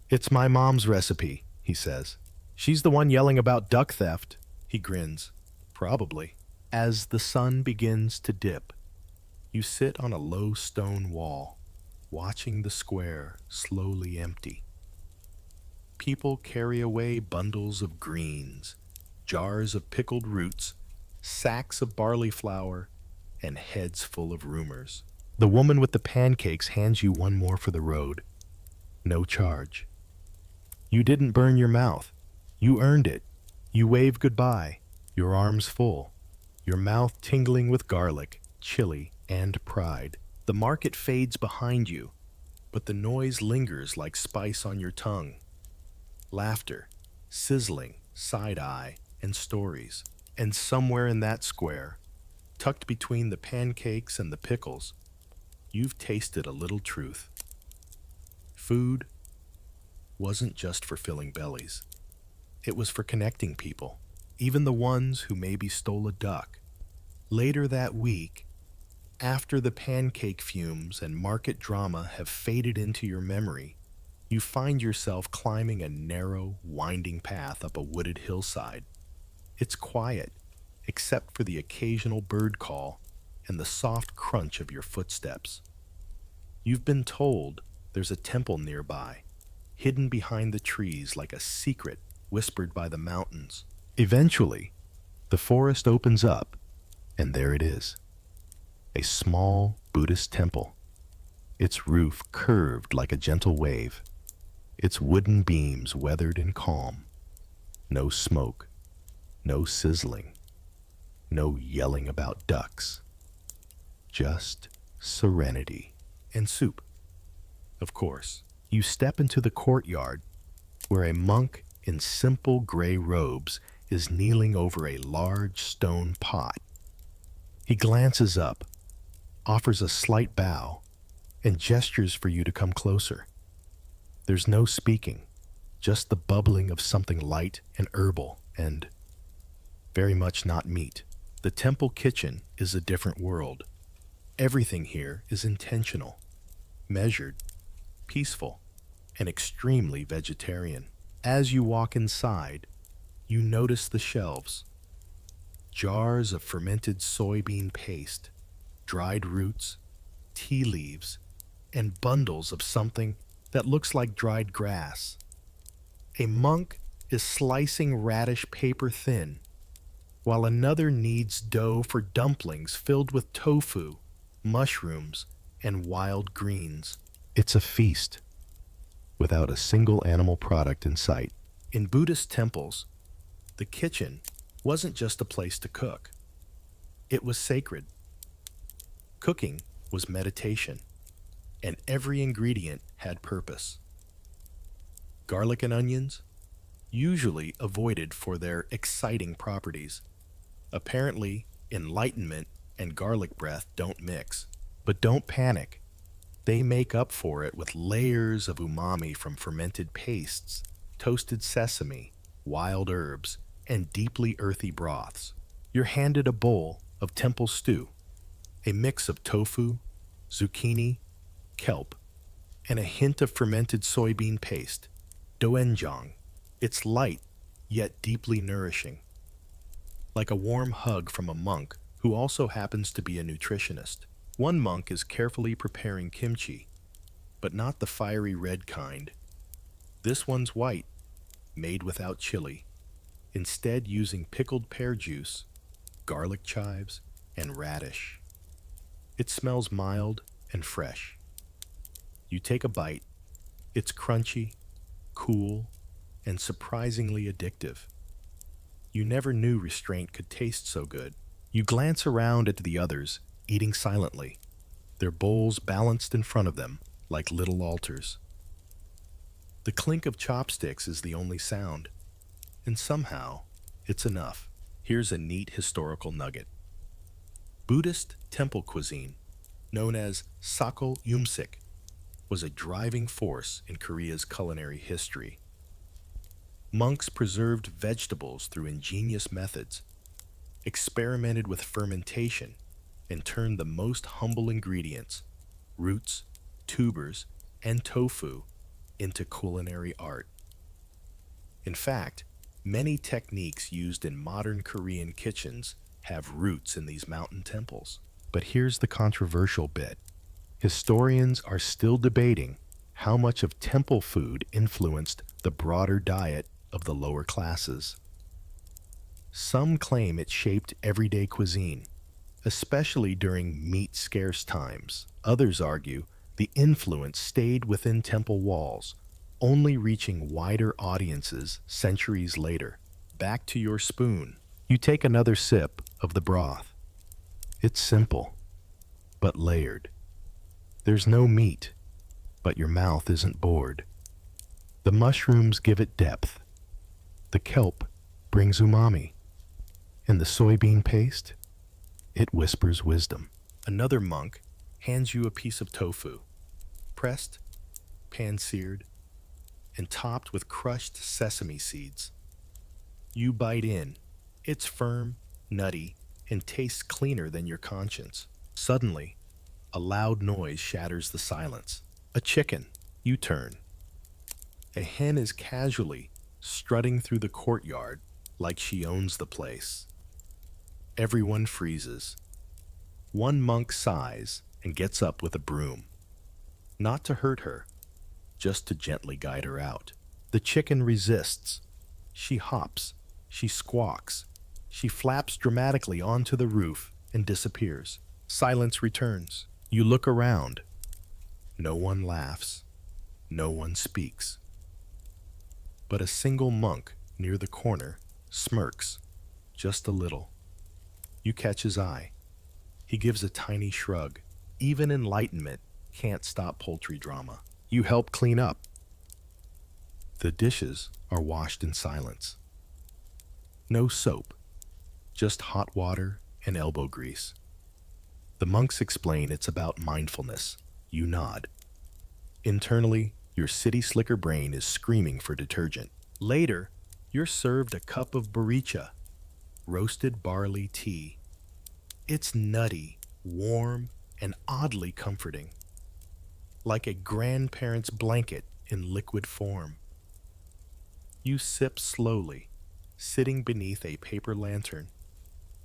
"It's my mom's recipe," he says. "She's the one yelling about duck theft." He grins. "Probably." As the sun begins to dip, you sit on a low stone wall, watching the square slowly empty. People carry away bundles of greens, jars of pickled roots, sacks of barley flour, and heads full of rumors. The woman with the pancakes hands you one more for the road. No charge. You didn't burn your mouth. You earned it. You wave goodbye, your arms full, your mouth tingling with garlic, chili, and pride. The market fades behind you, but the noise lingers like spice on your tongue. Laughter, sizzling, side-eye, and stories. And somewhere in that square, tucked between the pancakes and the pickles, you've tasted a little truth. Food wasn't just for filling bellies. It was for connecting people, even the ones who maybe stole a duck. Later that week, after the pancake fumes and market drama have faded into your memory, you find yourself climbing a narrow, winding path up a wooded hillside. It's quiet, except for the occasional bird call and the soft crunch of your footsteps. You've been told there's a temple nearby, hidden behind the trees like a secret whispered by the mountains. Eventually, the forest opens up, and there it is. A small Buddhist temple, its roof curved like a gentle wave, its wooden beams weathered and calm. No smoke, no sizzling, no yelling about ducks. Just serenity and soup. Of course, you step into the courtyard where a monk in simple gray robes is kneeling over a large stone pot. He glances up, offers a slight bow, and gestures for you to come closer. There's no speaking, just the bubbling of something light and herbal and very much not meat. The temple kitchen is a different world. Everything here is intentional, measured, peaceful, and extremely vegetarian. As you walk inside, you notice the shelves. Jars of fermented soybean paste, dried roots, tea leaves, and bundles of something that looks like dried grass. A monk is slicing radish paper thin, while another kneads dough for dumplings filled with tofu, mushrooms, and wild greens. It's a feast, without a single animal product in sight. In Buddhist temples, the kitchen wasn't just a place to cook. It was sacred. Cooking was meditation, and every ingredient had purpose. Garlic and onions, usually avoided for their exciting properties. Apparently, enlightenment and garlic breath don't mix. But don't panic. They make up for it with layers of umami from fermented pastes, toasted sesame, wild herbs, and deeply earthy broths. You're handed a bowl of temple stew, a mix of tofu, zucchini, kelp, and a hint of fermented soybean paste, doenjang. It's light, yet deeply nourishing, like a warm hug from a monk who also happens to be a nutritionist. One monk is carefully preparing kimchi, but not the fiery red kind. This one's white, made without chili, instead using pickled pear juice, garlic chives and radish. It smells mild and fresh. You take a bite. It's crunchy, cool, and surprisingly addictive. You never knew restraint could taste so good. You glance around at the others, eating silently, their bowls balanced in front of them like little altars. The clink of chopsticks is the only sound, and somehow it's enough. Here's a neat historical nugget. Buddhist temple cuisine, known as sako yumsik, was a driving force in Korea's culinary history. Monks preserved vegetables through ingenious methods, experimented with fermentation, and turned the most humble ingredients, roots, tubers, and tofu, into culinary art. In fact, many techniques used in modern Korean kitchens have roots in these mountain temples. But here's the controversial bit. Historians are still debating how much of temple food influenced the broader diet of the lower classes. Some claim it shaped everyday cuisine, especially during meat-scarce times. Others argue the influence stayed within temple walls, only reaching wider audiences centuries later. Back to your spoon. You take another sip of the broth. It's simple, but layered. There's no meat, but your mouth isn't bored. The mushrooms give it depth. The kelp brings umami. And the soybean paste, it whispers wisdom. Another monk hands you a piece of tofu, pressed, pan-seared, and topped with crushed sesame seeds. You bite in. It's firm, nutty, and tastes cleaner than your conscience. Suddenly, a loud noise shatters the silence. A chicken. You turn. A hen is casually strutting through the courtyard like she owns the place. Everyone freezes. One monk sighs and gets up with a broom. Not to hurt her, just to gently guide her out. The chicken resists. She hops. She squawks. She flaps dramatically onto the roof and disappears. Silence returns. You look around. No one laughs. No one speaks. But a single monk near the corner smirks, just a little. You catch his eye. He gives a tiny shrug. Even enlightenment can't stop poultry drama. You help clean up. The dishes are washed in silence. No soap, just hot water and elbow grease. The monks explain it's about mindfulness. You nod. Internally, your city slicker brain is screaming for detergent. Later, you're served a cup of boricha, roasted barley tea. It's nutty, warm, and oddly comforting, like a grandparent's blanket in liquid form. You sip slowly, sitting beneath a paper lantern,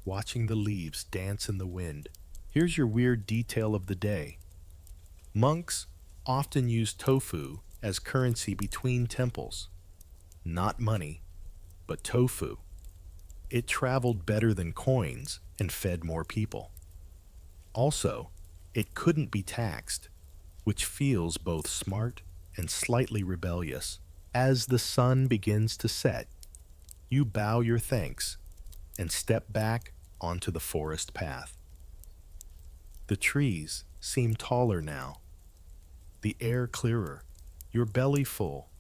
watching the leaves dance in the wind. Here's your weird detail of the day. Monks often use tofu as currency between temples. Not money, but tofu. It traveled better than coins and fed more people. Also, it couldn't be taxed, which feels both smart and slightly rebellious. As the sun begins to set, you bow your thanks and step back onto the forest path. The trees seem taller now, the air clearer, your belly full,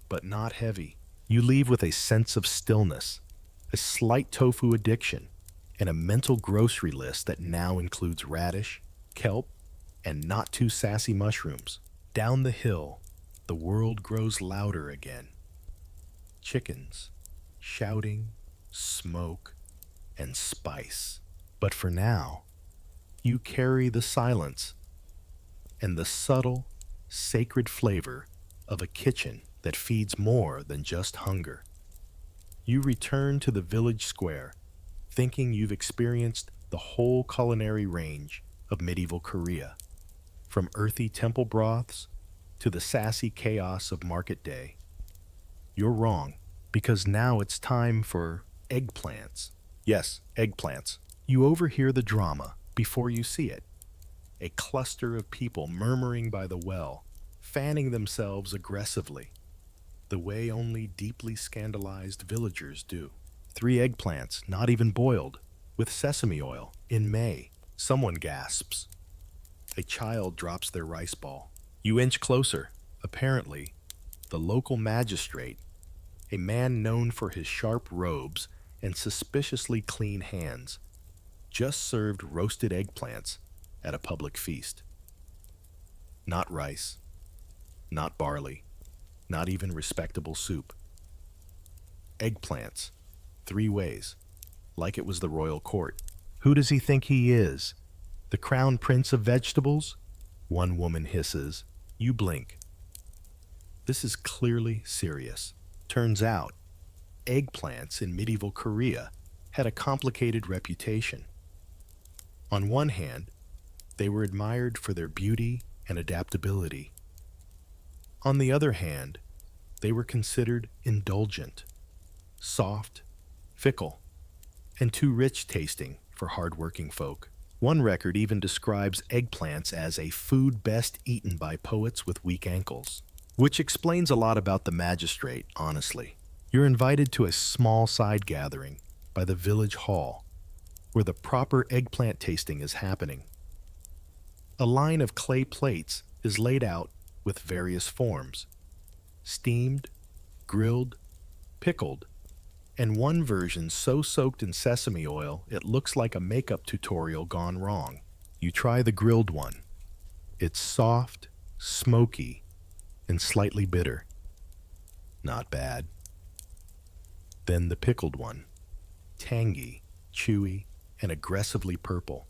but not heavy. You leave with a sense of stillness, a slight tofu addiction, and a mental grocery list that now includes radish, kelp, and not too sassy mushrooms. Down the hill, the world grows louder again. Chickens, shouting, smoke, and spice. But for now, you carry the silence and the subtle, sacred flavor of a kitchen that feeds more than just hunger. You return to the village square, thinking you've experienced the whole culinary range of medieval Korea, from earthy temple broths to the sassy chaos of market day. You're wrong, because now it's time for eggplants. Yes, eggplants. You overhear the drama before you see it. A cluster of people murmuring by the well, fanning themselves aggressively, the way only deeply scandalized villagers do. 3 eggplants, not even boiled, with sesame oil, in May. Someone gasps. A child drops their rice ball. You inch closer. Apparently, the local magistrate, a man known for his sharp robes and suspiciously clean hands, just served roasted eggplants at a public feast. Not rice, not barley, not even respectable soup. Eggplants, 3 ways, like it was the royal court. Who does he think he is? The crown prince of vegetables? One woman hisses. You blink. This is clearly serious. Turns out, eggplants in medieval Korea had a complicated reputation. On one hand, they were admired for their beauty and adaptability. On the other hand, they were considered indulgent, soft, fickle, and too rich tasting for hard-working folk. One record even describes eggplants as a food best eaten by poets with weak ankles, which explains a lot about the magistrate, honestly. You're invited to a small side gathering by the village hall, where the proper eggplant tasting is happening. A line of clay plates is laid out with various forms: steamed, grilled, pickled, and one version so soaked in sesame oil it looks like a makeup tutorial gone wrong. You try the grilled one. It's soft, smoky, and slightly bitter. Not bad. Then the pickled one. Tangy, chewy, and aggressively purple.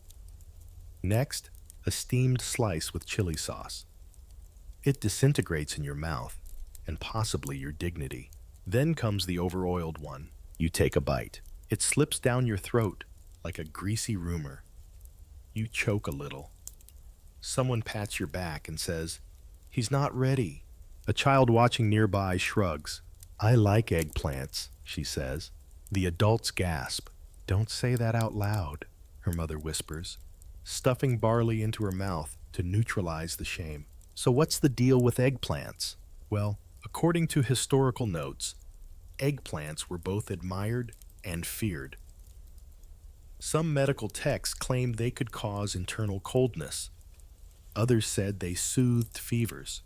Next, a steamed slice with chili sauce. It disintegrates in your mouth, and possibly your dignity. Then comes the overoiled one. You take a bite. It slips down your throat like a greasy rumor. You choke a little. Someone pats your back and says, "He's not ready." A child watching nearby shrugs. "I like eggplants," she says. The adults gasp. "Don't say that out loud," her mother whispers, stuffing barley into her mouth to neutralize the shame. So what's the deal with eggplants? Well, according to historical notes, eggplants were both admired and feared. Some medical texts claimed they could cause internal coldness. Others said they soothed fevers.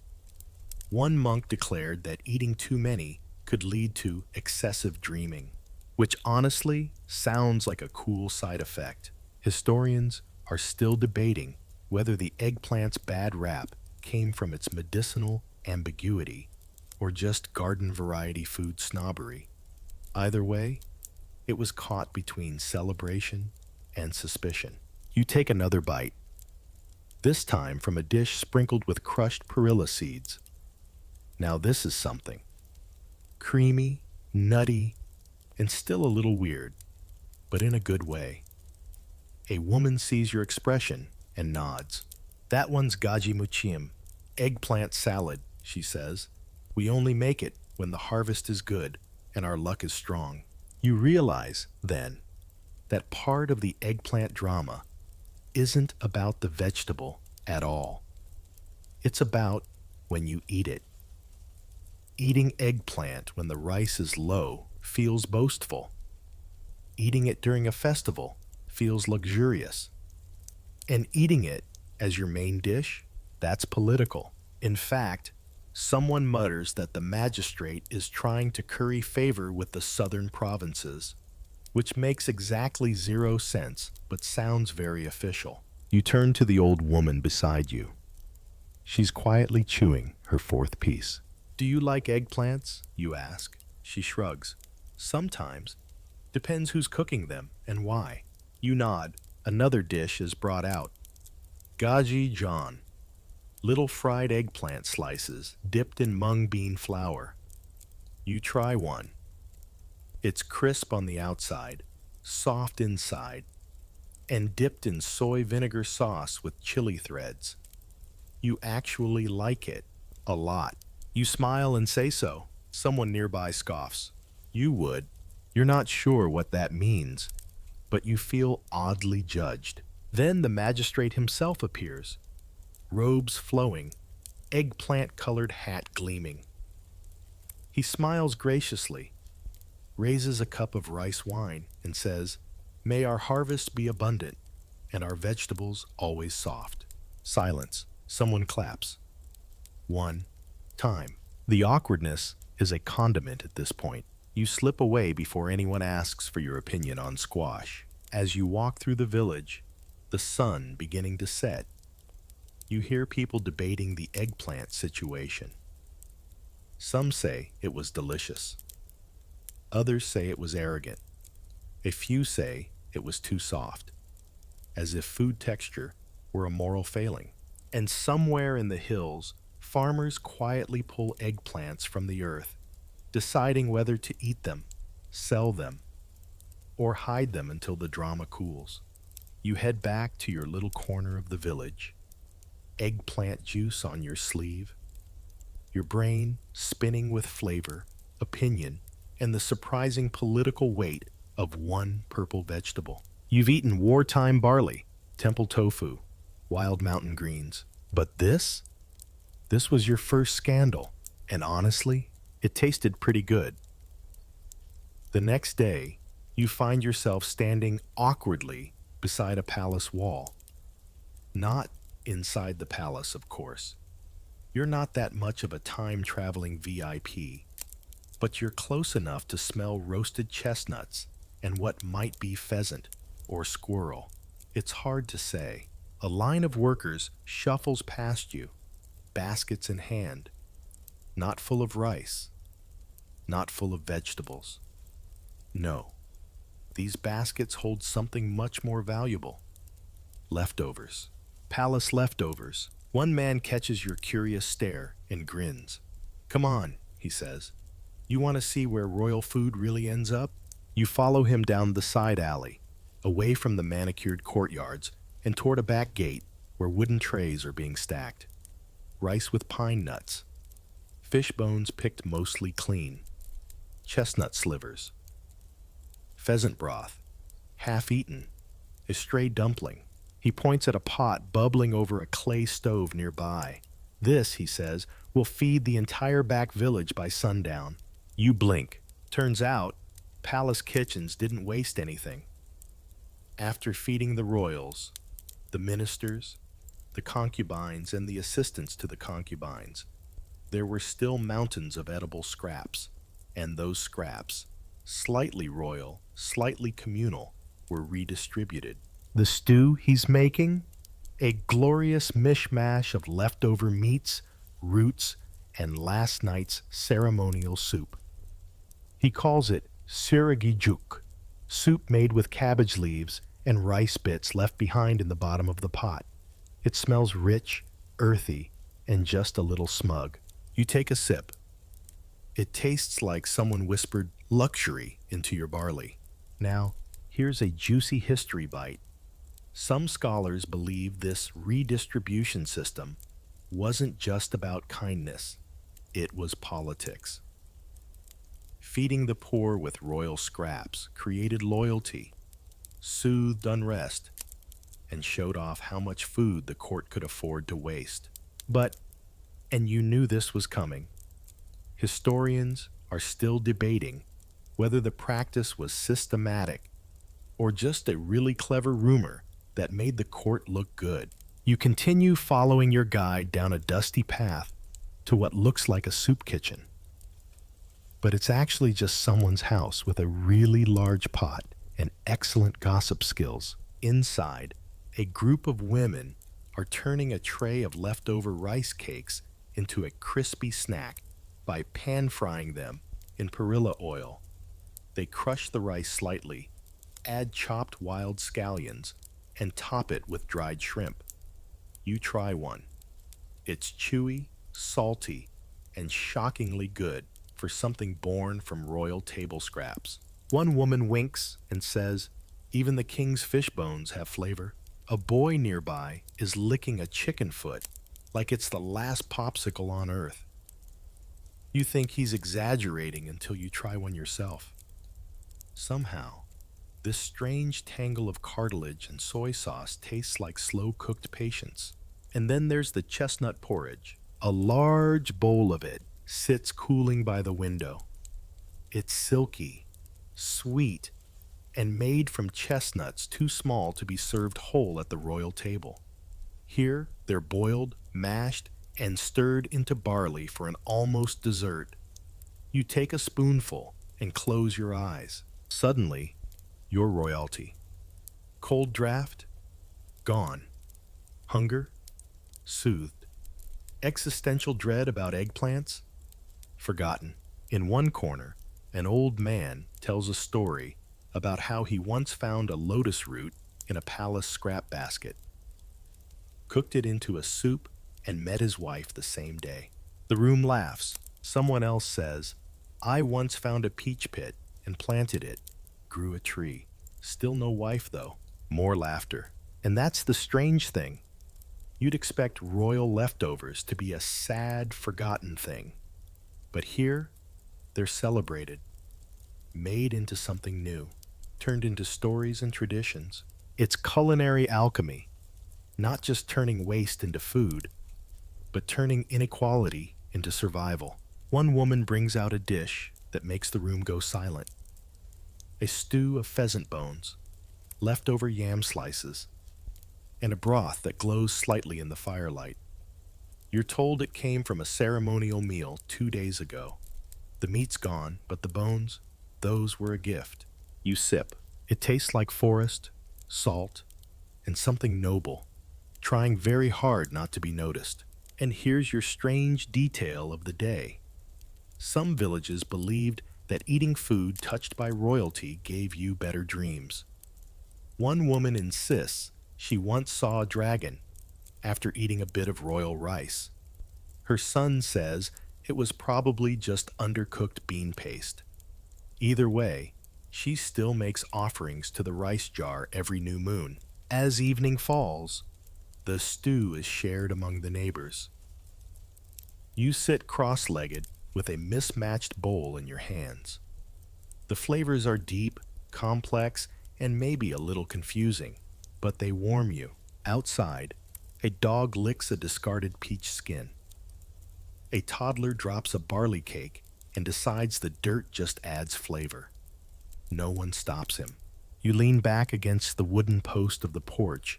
One monk declared that eating too many could lead to excessive dreaming, which honestly sounds like a cool side effect. Historians are still debating whether the eggplant's bad rap came from its medicinal ambiguity or just garden variety food snobbery. Either way, it was caught between celebration and suspicion. You take another bite, this time from a dish sprinkled with crushed perilla seeds. Now this is something. Creamy, nutty, and still a little weird, but in a good way. A woman sees your expression and nods. "That one's gaji muchim, eggplant salad," she says. "We only make it when the harvest is good and our luck is strong." You realize, then, that part of the eggplant drama isn't about the vegetable at all. It's about when you eat it. Eating eggplant when the rice is low feels boastful. Eating it during a festival feels luxurious. And eating it as your main dish, that's political. In fact, someone mutters that the magistrate is trying to curry favor with the southern provinces, which makes exactly 0 sense but sounds very official. You turn to the old woman beside you. She's quietly chewing her 4th piece. "Do you like eggplants?" you ask. She shrugs. "Sometimes. Depends who's cooking them and why." You nod. Another dish is brought out. Gaji John. Little fried eggplant slices dipped in mung bean flour. You try one. It's crisp on the outside, soft inside, and dipped in soy vinegar sauce with chili threads. You actually like it a lot. You smile and say so. Someone nearby scoffs. You would. You're not sure what that means. but you feel oddly judged. Then the magistrate himself appears, robes flowing, eggplant-colored hat gleaming. He smiles graciously, raises a cup of rice wine, and says, "May our harvest be abundant and our vegetables always soft." Silence. Someone claps. One. Time. The awkwardness is a condiment at this point. You slip away before anyone asks for your opinion on squash. As you walk through the village, the sun beginning to set, you hear people debating the eggplant situation. Some say it was delicious. Others say it was arrogant. A few say it was too soft, as if food texture were a moral failing. And somewhere in the hills, farmers quietly pull eggplants from the earth, deciding whether to eat them, sell them, or hide them until the drama cools. You head back to your little corner of the village, eggplant juice on your sleeve, your brain spinning with flavor, opinion, and the surprising political weight of one purple vegetable. You've eaten wartime barley, temple tofu, wild mountain greens. But this was your first scandal, and honestly, it tasted pretty good. The next day, you find yourself standing awkwardly beside a palace wall. Not inside the palace, of course. You're not that much of a time-traveling VIP, but you're close enough to smell roasted chestnuts and what might be pheasant or squirrel. It's hard to say. A line of workers shuffles past you, baskets in hand, not full of rice, not full of vegetables. No, these baskets hold something much more valuable. Leftovers. Palace leftovers. One man catches your curious stare and grins. "Come on," he says. "You want to see where royal food really ends up?" You follow him down the side alley, away from the manicured courtyards, and toward a back gate where wooden trays are being stacked. Rice with pine nuts, fish bones picked mostly clean, chestnut slivers, pheasant broth, half-eaten, a stray dumpling. He points at a pot bubbling over a clay stove nearby. "This," he says, "will feed the entire back village by sundown." You blink. Turns out, palace kitchens didn't waste anything. After feeding the royals, the ministers, the concubines, and the assistants to the concubines, there were still mountains of edible scraps, and those scraps, slightly royal, slightly communal, were redistributed. The stew he's making? A glorious mishmash of leftover meats, roots, and last night's ceremonial soup. He calls it siragijuk, soup made with cabbage leaves and rice bits left behind in the bottom of the pot. It smells rich, earthy, and just a little smug. You take a sip. It tastes like someone whispered luxury into your barley. Now, here's a juicy history bite. Some scholars believe this redistribution system wasn't just about kindness, it was politics. Feeding the poor with royal scraps created loyalty, soothed unrest, and showed off how much food the court could afford to waste. But, and you knew this was coming, historians are still debating whether the practice was systematic or just a really clever rumor that made the court look good. You continue following your guide down a dusty path to what looks like a soup kitchen. But it's actually just someone's house with a really large pot and excellent gossip skills. Inside, a group of women are turning a tray of leftover rice cakes into a crispy snack by pan-frying them in perilla oil. They crush the rice slightly, add chopped wild scallions, and top it with dried shrimp. You try one. It's chewy, salty, and shockingly good for something born from royal table scraps. One woman winks and says, "Even the king's fish bones have flavor." A boy nearby is licking a chicken foot like it's the last popsicle on earth. You think he's exaggerating until you try one yourself. Somehow, This strange tangle of cartilage and soy sauce tastes like slow-cooked patience. And then there's the chestnut porridge. A large bowl of it sits cooling by the window. It's silky, sweet, and made from chestnuts too small to be served whole at the royal table. Here, they're boiled, mashed, and stirred into barley for an almost dessert. You take a spoonful and close your eyes. Suddenly, you're royalty. Cold draft? Gone. Hunger? Soothed. Existential dread about eggplants? Forgotten. In one corner, an old man tells a story about how he once found a lotus root in a palace scrap basket, cooked it into a soup, and met his wife the same day. The room laughs. Someone else says, I once found a peach pit and planted it, grew a tree. Still no wife, though. More laughter. And that's the strange thing. You'd expect royal leftovers to be a sad, forgotten thing. But here, they're celebrated, made into something new, turned into stories and traditions. It's culinary alchemy, not just turning waste into food, but turning inequality into survival. One woman brings out a dish that makes the room go silent. A stew of pheasant bones, leftover yam slices, and a broth that glows slightly in the firelight. You're told it came from a ceremonial meal 2 days ago. The meat's gone, but the bones, those were a gift. You sip. It tastes like forest, salt, and something noble, trying very hard not to be noticed. And here's your strange detail of the day. Some villages believed that eating food touched by royalty gave you better dreams. One woman insists she once saw a dragon after eating a bit of royal rice. Her son says it was probably just undercooked bean paste. Either way, she still makes offerings to the rice jar every new moon. As evening falls, the stew is shared among the neighbors. You sit cross-legged with a mismatched bowl in your hands. The flavors are deep, complex, and maybe a little confusing, but they warm you. Outside, a dog licks a discarded peach skin. A toddler drops a barley cake and decides the dirt just adds flavor. No one stops him. You lean back against the wooden post of the porch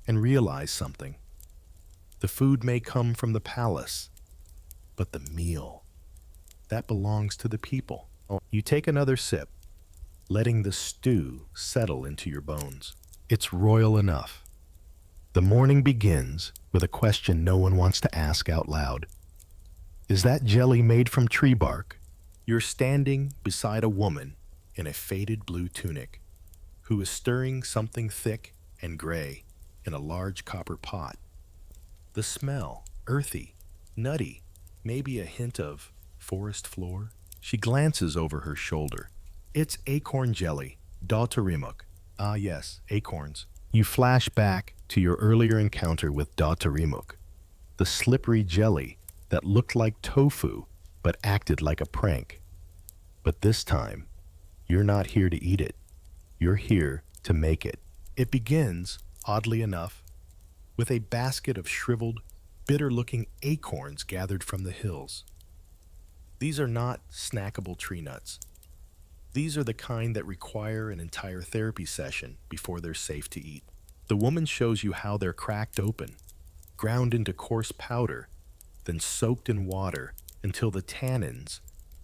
and realize something. The food may come from the palace, but the meal, that belongs to the people. You take another sip, letting the stew settle into your bones. It's royal enough. The morning begins with a question no one wants to ask out loud. Is that jelly made from tree bark? You're standing beside a woman in a faded blue tunic who is stirring something thick and gray in a large copper pot. The smell, earthy, nutty, maybe a hint of forest floor. She glances over her shoulder. It's acorn jelly, Dotterimuk. Ah yes, acorns. You flash back to your earlier encounter with Dotterimuk, the slippery jelly that looked like tofu but acted like a prank. But this time, you're not here to eat it. You're here to make it. It begins, oddly enough, with a basket of shriveled, bitter-looking acorns gathered from the hills. These are not snackable tree nuts. These are the kind that require an entire therapy session before they're safe to eat. The woman shows you how they're cracked open, ground into coarse powder, then soaked in water until the tannins,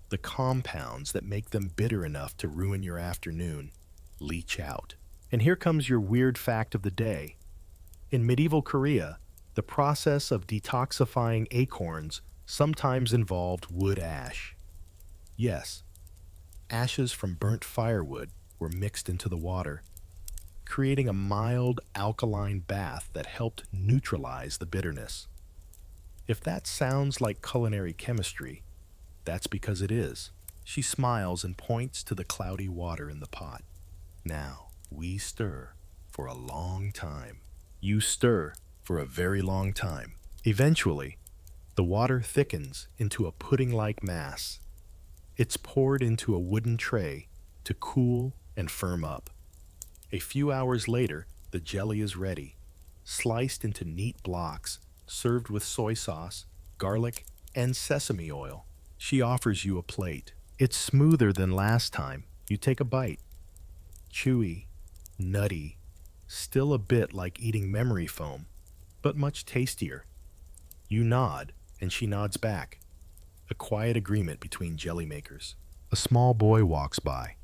the compounds that make them bitter enough to ruin your afternoon, leach out. And here comes your weird fact of the day. In medieval Korea, the process of detoxifying acorns sometimes involved wood ash. Yes, ashes from burnt firewood were mixed into the water, creating a mild alkaline bath that helped neutralize the bitterness. If that sounds like culinary chemistry, that's because it is. She smiles and points to the cloudy water in the pot. Now, we stir for a long time. You stir for a very long time. Eventually, the water thickens into a pudding-like mass. It's poured into a wooden tray to cool and firm up. A few hours later, the jelly is ready, sliced into neat blocks, served with soy sauce, garlic, and sesame oil. She offers you a plate. It's smoother than last time. You take a bite. Chewy, nutty, still a bit like eating memory foam, but much tastier. You nod, and she nods back. A quiet agreement between jelly makers. A small boy walks by,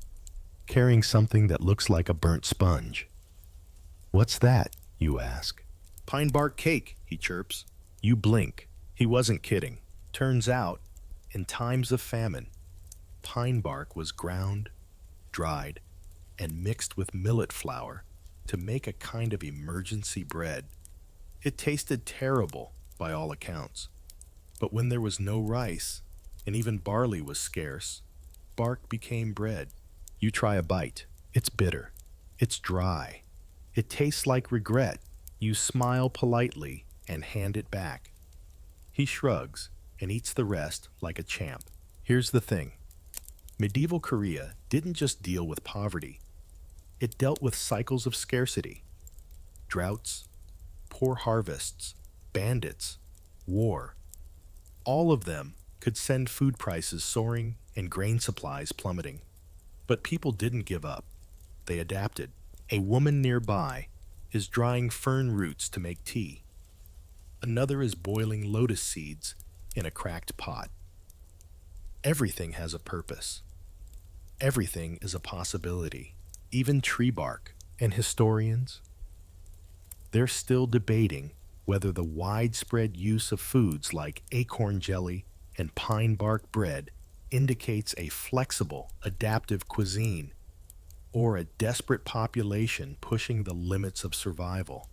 carrying something that looks like a burnt sponge. "What's that?" you ask. "Pine bark cake," he chirps. You blink. He wasn't kidding. Turns out, in times of famine, pine bark was ground, dried, and mixed with millet flour to make a kind of emergency bread. It tasted terrible, by all accounts. But when there was no rice, and even barley was scarce, bark became bread. You try a bite. It's bitter. It's dry. It tastes like regret. You smile politely and hand it back. He shrugs and eats the rest like a champ. Here's the thing. Medieval Korea didn't just deal with poverty. It dealt with cycles of scarcity. Droughts, poor harvests, bandits, war. All of them could send food prices soaring and grain supplies plummeting. But people didn't give up. They adapted. A woman nearby is drying fern roots to make tea. Another is boiling lotus seeds in a cracked pot. Everything has a purpose. Everything is a possibility, even tree bark. And historians? They're still debating whether the widespread use of foods like acorn jelly and pine bark bread indicates a flexible, adaptive cuisine or a desperate population pushing the limits of survival.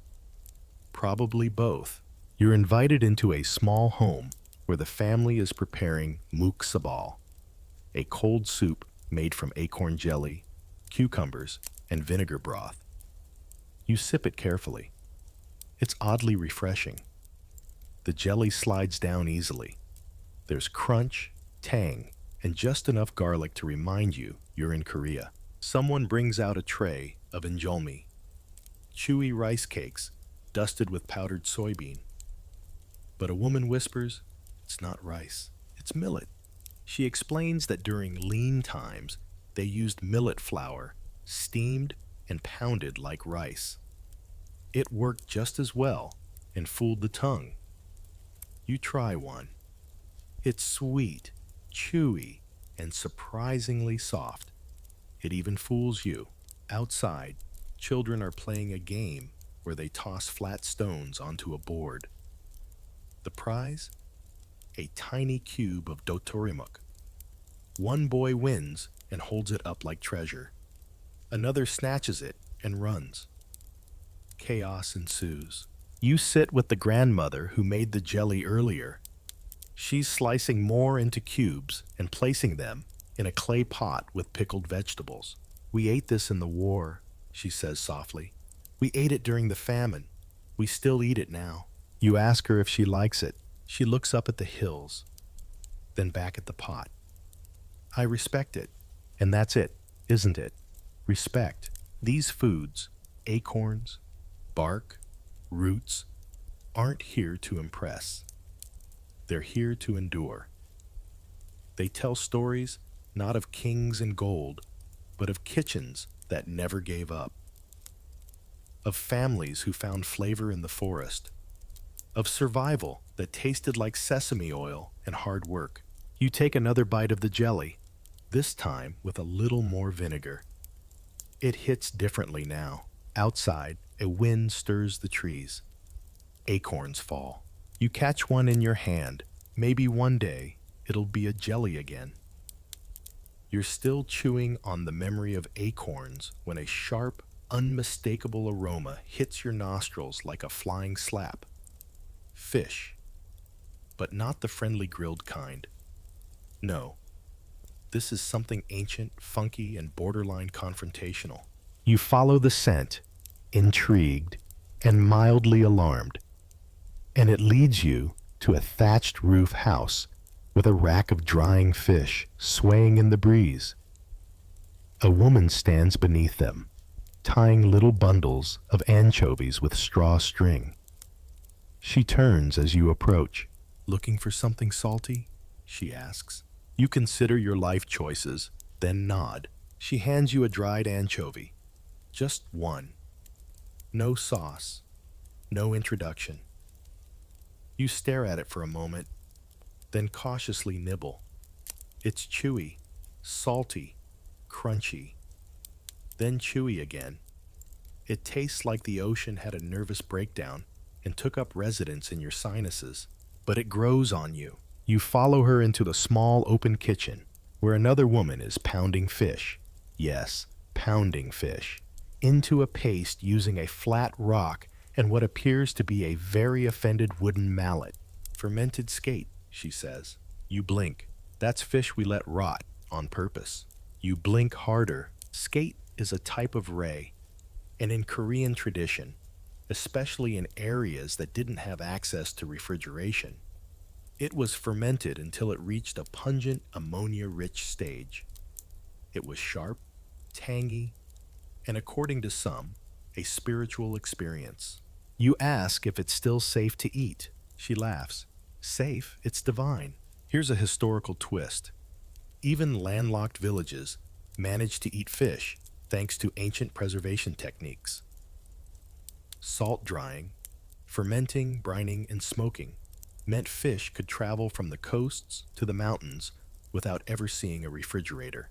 Probably both. You're invited into a small home where the family is preparing muk sabal, a cold soup made from acorn jelly, cucumbers, and vinegar broth. You sip it carefully. It's oddly refreshing. The jelly slides down easily. There's crunch, tang, and just enough garlic to remind you you're in Korea. Someone brings out a tray of injolmi, chewy rice cakes dusted with powdered soybean. But a woman whispers, "It's not rice, it's millet." She explains that during lean times, they used millet flour, steamed and pounded like rice. It worked just as well and fooled the tongue. You try one. It's sweet, chewy, and surprisingly soft. It even fools you. Outside, children are playing a game where they toss flat stones onto a board. The prize? A tiny cube of dotorimuk. One boy wins and holds it up like treasure. Another snatches it and runs. Chaos ensues. You sit with the grandmother who made the jelly earlier. She's slicing more into cubes and placing them in a clay pot with pickled vegetables. "We ate this in the war," she says softly. "We ate it during the famine. We still eat it now." You ask her if she likes it. She looks up at the hills, then back at the pot. "I respect it." And that's it, isn't it? Respect. These foods, acorns, bark, roots, aren't here to impress. They're here to endure. They tell stories not of kings and gold, but of kitchens that never gave up, of families who found flavor in the forest, of survival that tasted like sesame oil and hard work. You take another bite of the jelly, this time with a little more vinegar. It hits differently now. Outside, a wind stirs the trees. Acorns fall. You catch one in your hand. Maybe one day it'll be a jelly again. You're still chewing on the memory of acorns when a sharp, unmistakable aroma hits your nostrils like a flying slap. Fish. But not the friendly grilled kind. No. This is something ancient, funky, and borderline confrontational. You follow the scent, intrigued and mildly alarmed, and it leads you to a thatched roof house with a rack of drying fish swaying in the breeze. A woman stands beneath them, tying little bundles of anchovies with straw string. She turns as you approach. Looking for something salty? She asks. You consider your life choices, then nod. She hands you a dried anchovy. Just one. No sauce. No introduction. You stare at it for a moment, then cautiously nibble. It's chewy, salty, crunchy, then chewy again. It tastes like the ocean had a nervous breakdown and took up residence in your sinuses, but it grows on you. You follow her into the small open kitchen where another woman is pounding fish. Yes, pounding fish. Into a paste using a flat rock and what appears to be a very offended wooden mallet. Fermented skate, she says. You blink. That's fish we let rot on purpose. You blink harder. Skate is a type of ray, and in Korean tradition, especially in areas that didn't have access to refrigeration, it was fermented until it reached a pungent ammonia-rich stage. It was sharp, tangy, and according to some, a spiritual experience. You ask if it's still safe to eat. She laughs. Safe? It's divine. Here's a historical twist. Even landlocked villages managed to eat fish thanks to ancient preservation techniques. Salt drying, fermenting, brining, and smoking meant fish could travel from the coasts to the mountains without ever seeing a refrigerator.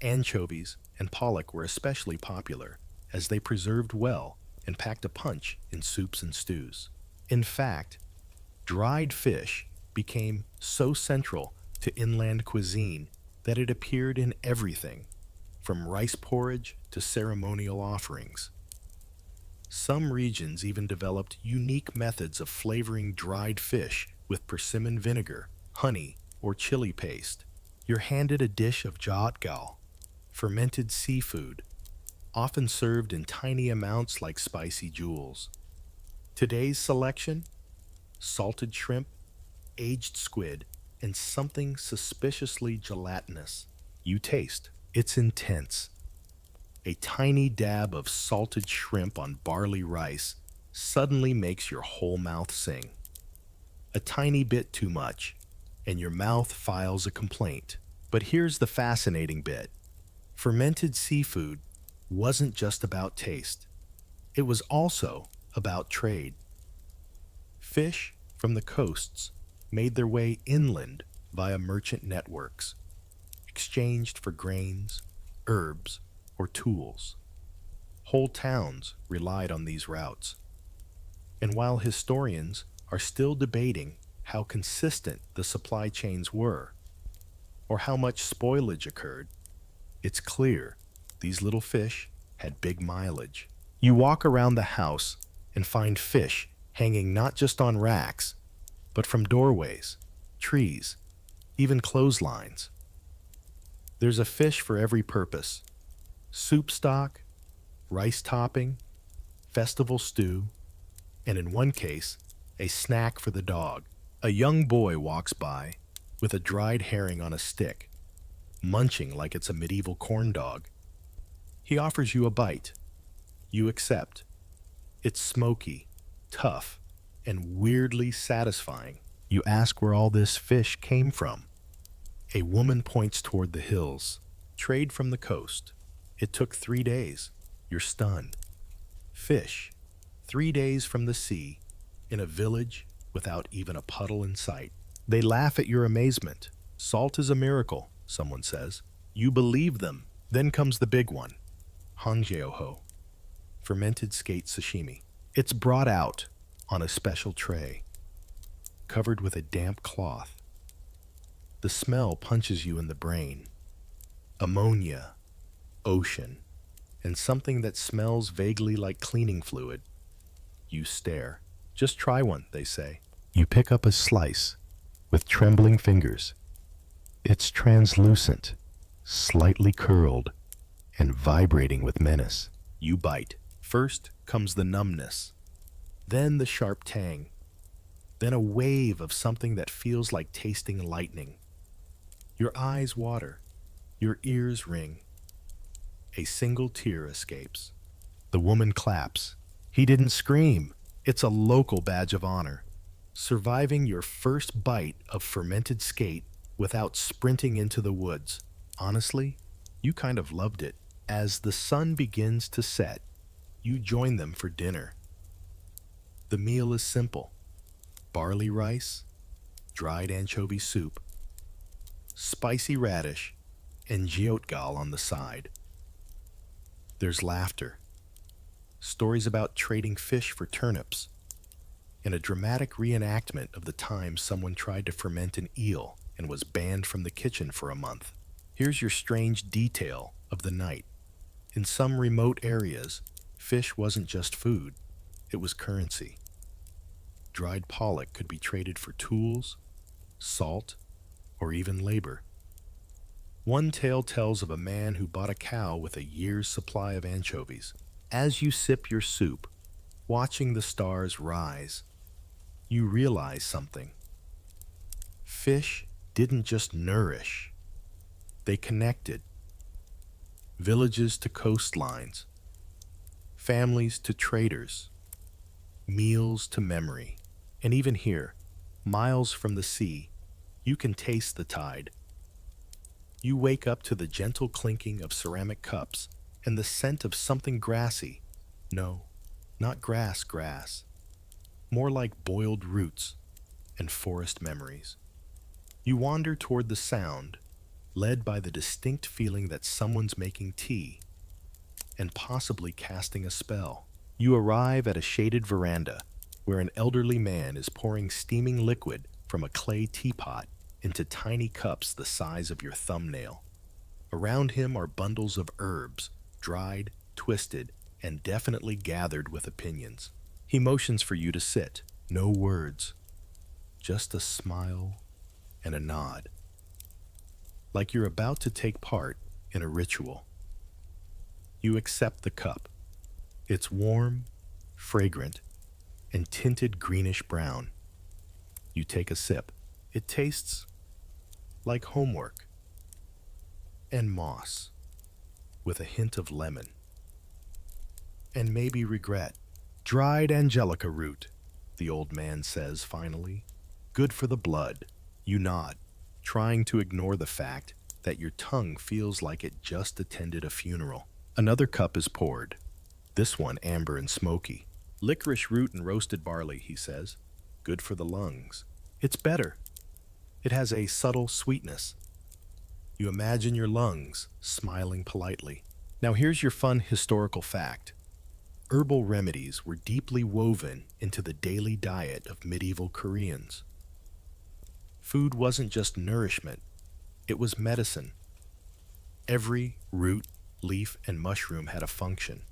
Anchovies and pollock were especially popular as they preserved well and packed a punch in soups and stews. In fact, dried fish became so central to inland cuisine that it appeared in everything, from rice porridge to ceremonial offerings. Some regions even developed unique methods of flavoring dried fish with persimmon vinegar, honey, or chili paste. You're handed a dish of jatgal, fermented seafood, often served in tiny amounts like spicy jewels. Today's selection? Salted shrimp, aged squid, and something suspiciously gelatinous. You taste. It's intense. A tiny dab of salted shrimp on barley rice suddenly makes your whole mouth sing. A tiny bit too much, and your mouth files a complaint. But here's the fascinating bit. Fermented seafood wasn't just about taste. It was also about trade. Fish from the coasts made their way inland via merchant networks, exchanged for grains, herbs, or tools. Whole towns relied on these routes. And while historians are still debating how consistent the supply chains were, or how much spoilage occurred, it's clear these little fish had big mileage. You walk around the house and find fish hanging not just on racks, but from doorways, trees, even clotheslines. There's a fish for every purpose. Soup stock, rice topping, festival stew, and in one case, a snack for the dog. A young boy walks by with a dried herring on a stick, munching like it's a medieval corn dog. He offers you a bite. You accept. It's smoky, tough, and weirdly satisfying. You ask where all this fish came from. A woman points toward the hills. Trade from the coast. It took 3 days. You're stunned. Fish. 3 days from the sea, in a village without even a puddle in sight. They laugh at your amazement. Salt is a miracle, someone says. You believe them. Then comes the big one. Hangjeoho. Fermented skate sashimi. It's brought out on a special tray, covered with a damp cloth. The smell punches you in the brain. Ammonia, ocean, and something that smells vaguely like cleaning fluid. You stare. Just try one, they say. You pick up a slice with trembling fingers. It's translucent, slightly curled, and vibrating with menace. You bite. First comes the numbness, then the sharp tang, then a wave of something that feels like tasting lightning. Your eyes water, your ears ring. A single tear escapes. The woman claps. He didn't scream. It's a local badge of honor. Surviving your first bite of fermented skate without sprinting into the woods. Honestly, you kind of loved it. As the sun begins to set, you join them for dinner. The meal is simple: barley rice, dried anchovy soup, spicy radish, and giotgal on the side. There's laughter, stories about trading fish for turnips, and a dramatic reenactment of the time someone tried to ferment an eel and was banned from the kitchen for a month. Here's your strange detail of the night. In some remote areas, fish wasn't just food, it was currency. Dried pollock could be traded for tools, salt, or even labor. One tale tells of a man who bought a cow with a year's supply of anchovies. As you sip your soup, watching the stars rise, you realize something. Fish didn't just nourish, they connected. Villages to coastlines, families to traders, meals to memory. And even here, miles from the sea, you can taste the tide. You wake up to the gentle clinking of ceramic cups and the scent of something grassy. No, not grass. More like boiled roots and forest memories. You wander toward the sound, led by the distinct feeling that someone's making tea and possibly casting a spell. You arrive at a shaded veranda where an elderly man is pouring steaming liquid from a clay teapot into tiny cups the size of your thumbnail. Around him are bundles of herbs, dried, twisted, and definitely gathered with opinions. He motions for you to sit. No words, just a smile and a nod, like you're about to take part in a ritual. You accept the cup. It's warm, fragrant, and tinted greenish-brown. You take a sip. It tastes like homework and moss, with a hint of lemon. And maybe regret. Dried angelica root, the old man says finally. Good for the blood. You nod, trying to ignore the fact that your tongue feels like it just attended a funeral. Another cup is poured, this one amber and smoky. Licorice root and roasted barley, he says. Good for the lungs. It's better. It has a subtle sweetness. You imagine your lungs smiling politely. Now here's your fun historical fact. Herbal remedies were deeply woven into the daily diet of medieval Koreans. Food wasn't just nourishment, it was medicine. Every root, leaf, and mushroom had a function.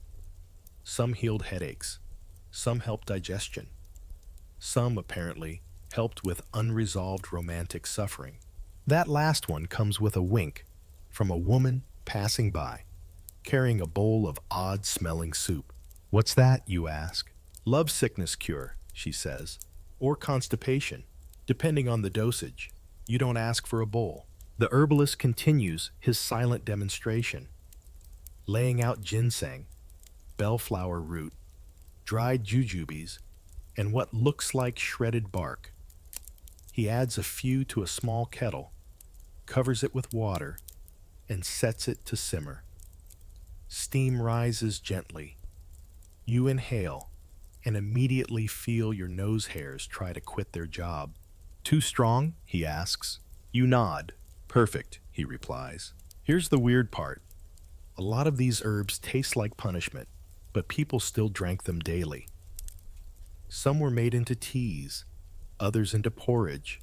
Some healed headaches, some helped digestion. Some, apparently, helped with unresolved romantic suffering. That last one comes with a wink from a woman passing by, carrying a bowl of odd-smelling soup. What's that, you ask? Love sickness cure, she says, or constipation, depending on the dosage. You don't ask for a bowl. The herbalist continues his silent demonstration, laying out ginseng, bellflower root, dried jujubes, and what looks like shredded bark. He adds a few to a small kettle, covers it with water, and sets it to simmer. Steam rises gently. You inhale and immediately feel your nose hairs try to quit their job. Too strong? He asks. You nod. Perfect, he replies. Here's the weird part. A lot of these herbs taste like punishment, but people still drank them daily. Some were made into teas, others into porridge,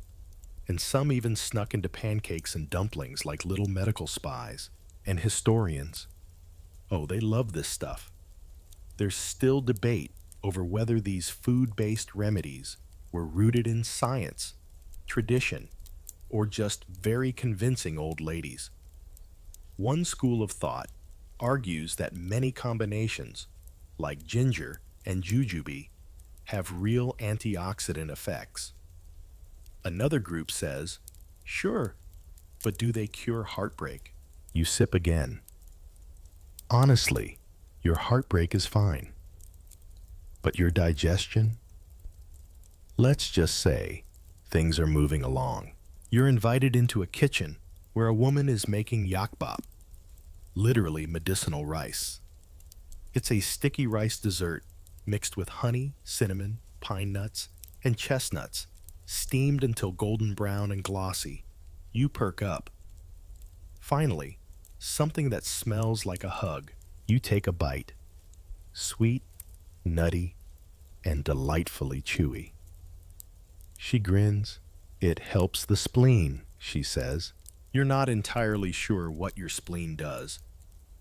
and some even snuck into pancakes and dumplings like little medical spies. And historians, oh, they love this stuff. There's still debate over whether these food-based remedies were rooted in science, tradition, or just very convincing old ladies. One school of thought argues that many combinations, like ginger and jujube, have real antioxidant effects. Another group says, sure, but do they cure heartbreak? You sip again. Honestly, your heartbreak is fine. But your digestion? Let's just say things are moving along. You're invited into a kitchen where a woman is making yakbap, literally medicinal rice. It's a sticky rice dessert mixed with honey, cinnamon, pine nuts, and chestnuts, steamed until golden brown and glossy. You perk up. Finally, something that smells like a hug. You take a bite. Sweet, nutty, and delightfully chewy. She grins. It helps the spleen, she says. You're not entirely sure what your spleen does,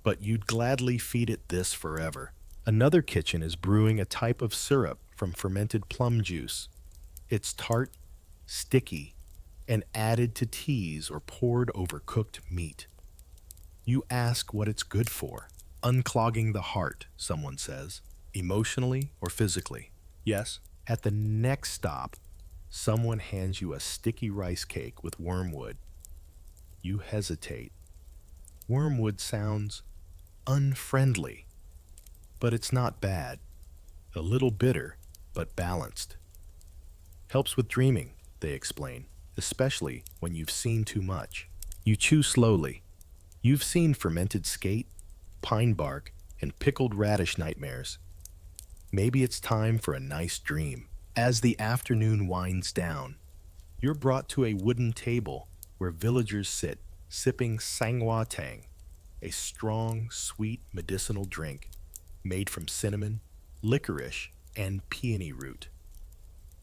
but you'd gladly feed it this forever. Another kitchen is brewing a type of syrup from fermented plum juice. It's tart, sticky, and added to teas or poured over cooked meat. You ask what it's good for. Unclogging the heart, someone says, emotionally or physically. Yes. At the next stop, someone hands you a sticky rice cake with wormwood. You hesitate. Wormwood sounds unfriendly, but it's not bad. A little bitter, but balanced. Helps with dreaming, they explain, especially when you've seen too much. You chew slowly. You've seen fermented skate, pine bark, and pickled radish nightmares. Maybe it's time for a nice dream. As the afternoon winds down, you're brought to a wooden table where villagers sit, sipping sangwa tang, a strong, sweet medicinal drink made from cinnamon, licorice, and peony root.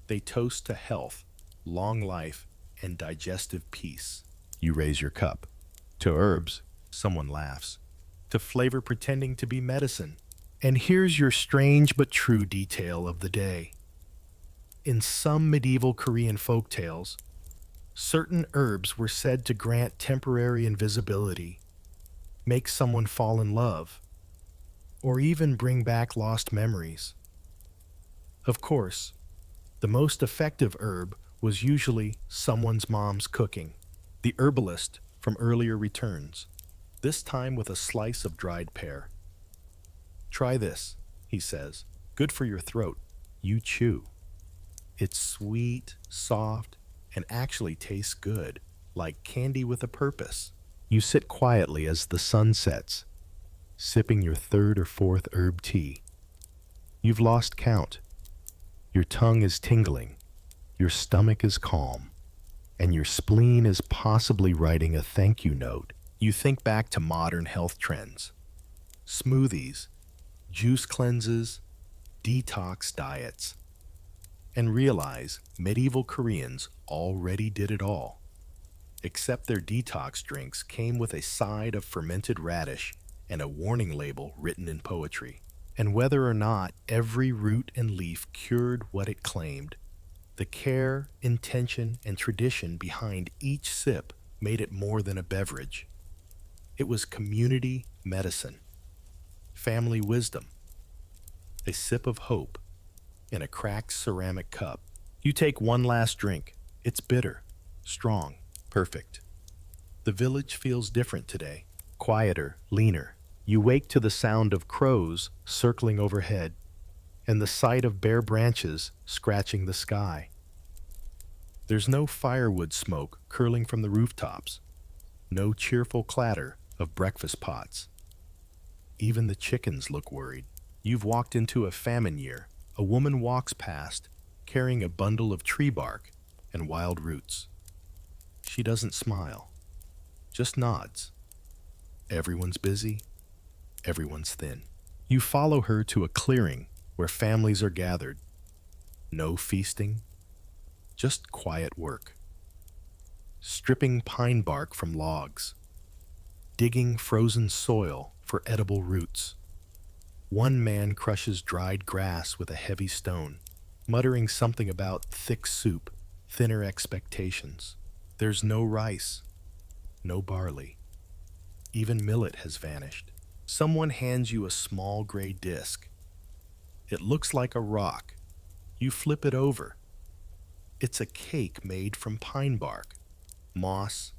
They toast to health, long life, and digestive peace. You raise your cup. To herbs, someone laughs. To flavor pretending to be medicine. And here's your strange but true detail of the day. In some medieval Korean folktales, certain herbs were said to grant temporary invisibility, make someone fall in love, or even bring back lost memories. Of course, the most effective herb was usually someone's mom's cooking, the herbalist from earlier returns, this time with a slice of dried pear. Try this, he says. Good for your throat. You chew. It's sweet, soft, and actually tastes good, like candy with a purpose. You sit quietly as the sun sets, sipping your third or fourth herb tea. You've lost count. Your tongue is tingling, your stomach is calm, and your spleen is possibly writing a thank you note. You think back to modern health trends. Smoothies, juice cleanses, detox diets, and realize medieval Koreans already did it all. Except their detox drinks came with a side of fermented radish and a warning label written in poetry. And whether or not every root and leaf cured what it claimed, the care, intention, and tradition behind each sip made it more than a beverage. It was community medicine, family wisdom, a sip of hope in a cracked ceramic cup. You take one last drink. It's bitter, strong, perfect. The village feels different today, quieter, leaner. You wake to the sound of crows circling overhead and the sight of bare branches scratching the sky. There's no firewood smoke curling from the rooftops, no cheerful clatter of breakfast pots. Even the chickens look worried. You've walked into a famine year. A woman walks past, carrying a bundle of tree bark and wild roots. She doesn't smile, just nods. Everyone's busy, everyone's thin. You follow her to a clearing where families are gathered. No feasting, just quiet work. Stripping pine bark from logs, digging frozen soil for edible roots. One man crushes dried grass with a heavy stone, muttering something about thick soup, thinner expectations. There's no rice, no barley. Even millet has vanished. Someone hands you a small gray disc. It looks like a rock. You flip it over. It's a cake made from pine bark, moss,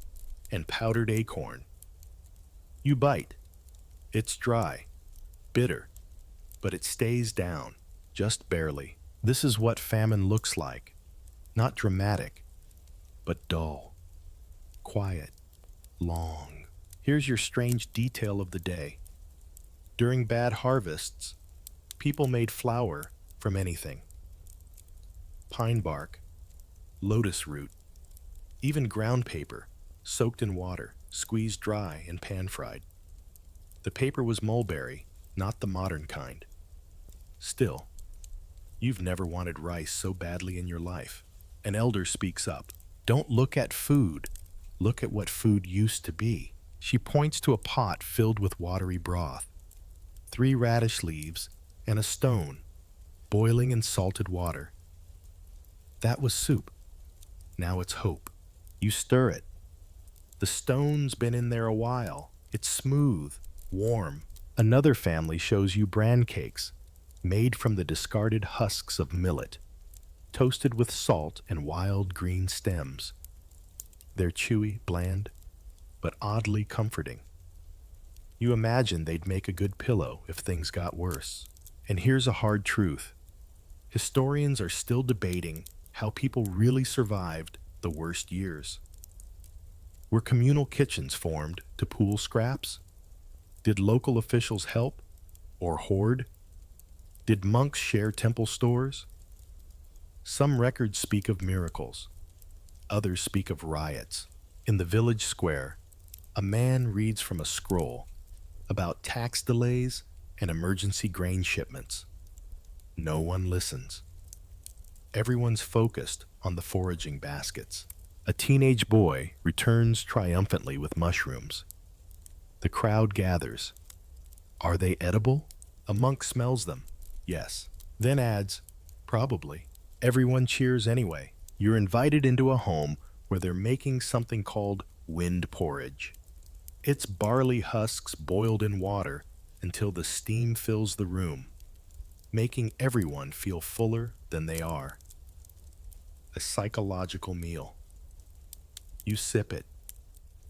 and powdered acorn. You bite. It's dry, bitter, but it stays down, just barely. This is what famine looks like. Not dramatic, but dull, quiet, long. Here's your strange detail of the day. During bad harvests, people made flour from anything. Pine bark, lotus root, even ground paper, soaked in water, squeezed dry and pan-fried. The paper was mulberry, not the modern kind. Still, you've never wanted rice so badly in your life. An elder speaks up. Don't look at food. Look at what food used to be. She points to a pot filled with watery broth, 3 radish leaves, and a stone, boiling in salted water. That was soup. Now it's hope. You stir it. The stone's been in there a while. It's smooth, warm. Another family shows you bran cakes, made from the discarded husks of millet, toasted with salt and wild green stems. They're chewy, bland, but oddly comforting. You imagine they'd make a good pillow if things got worse. And here's a hard truth. Historians are still debating how people really survived the worst years. Were communal kitchens formed to pool scraps? Did local officials help or hoard? Did monks share temple stores? Some records speak of miracles. Others speak of riots. In the village square, a man reads from a scroll about tax delays and emergency grain shipments. No one listens. Everyone's focused on the foraging baskets. A teenage boy returns triumphantly with mushrooms. The crowd gathers. Are they edible? A monk smells them. Yes. Then adds, probably. Everyone cheers anyway. You're invited into a home where they're making something called wind porridge. It's barley husks boiled in water until the steam fills the room, making everyone feel fuller than they are. A psychological meal. You sip it.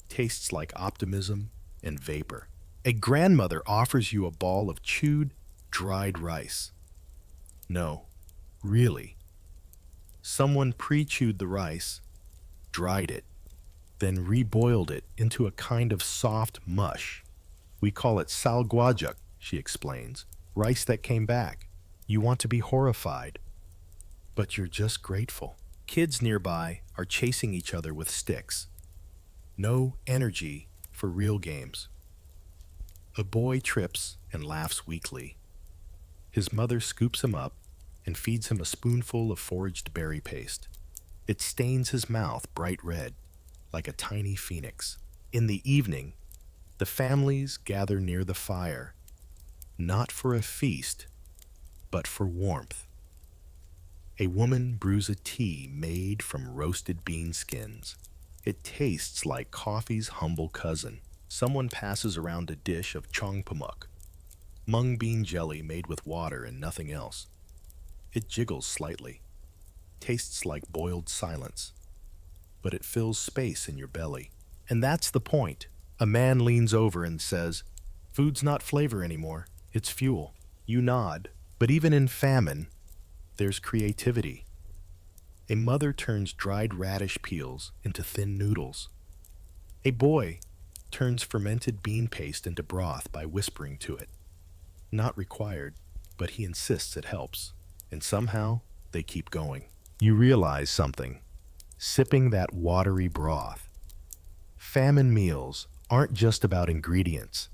Tastes like optimism and vapor. A grandmother offers you a ball of chewed, dried rice. No, really. Someone pre-chewed the rice, dried it, then reboiled it into a kind of soft mush. We call it salguajuk, she explains. Rice that came back. You want to be horrified, but you're just grateful. Kids nearby are chasing each other with sticks. No energy for real games. A boy trips and laughs weakly. His mother scoops him up and feeds him a spoonful of foraged berry paste. It stains his mouth bright red, like a tiny phoenix. In the evening, the families gather near the fire, not for a feast, but for warmth. A woman brews a tea made from roasted bean skins. It tastes like coffee's humble cousin. Someone passes around a dish of chongpamuk, mung bean jelly made with water and nothing else. It jiggles slightly, tastes like boiled silence, but it fills space in your belly. And that's the point. A man leans over and says, "Food's not flavor anymore, it's fuel." You nod, but even in famine, there's creativity. A mother turns dried radish peels into thin noodles. A boy turns fermented bean paste into broth by whispering to it. Not required, but he insists it helps. And somehow, they keep going. You realize something. Sipping that watery broth. Famine meals aren't just about ingredients.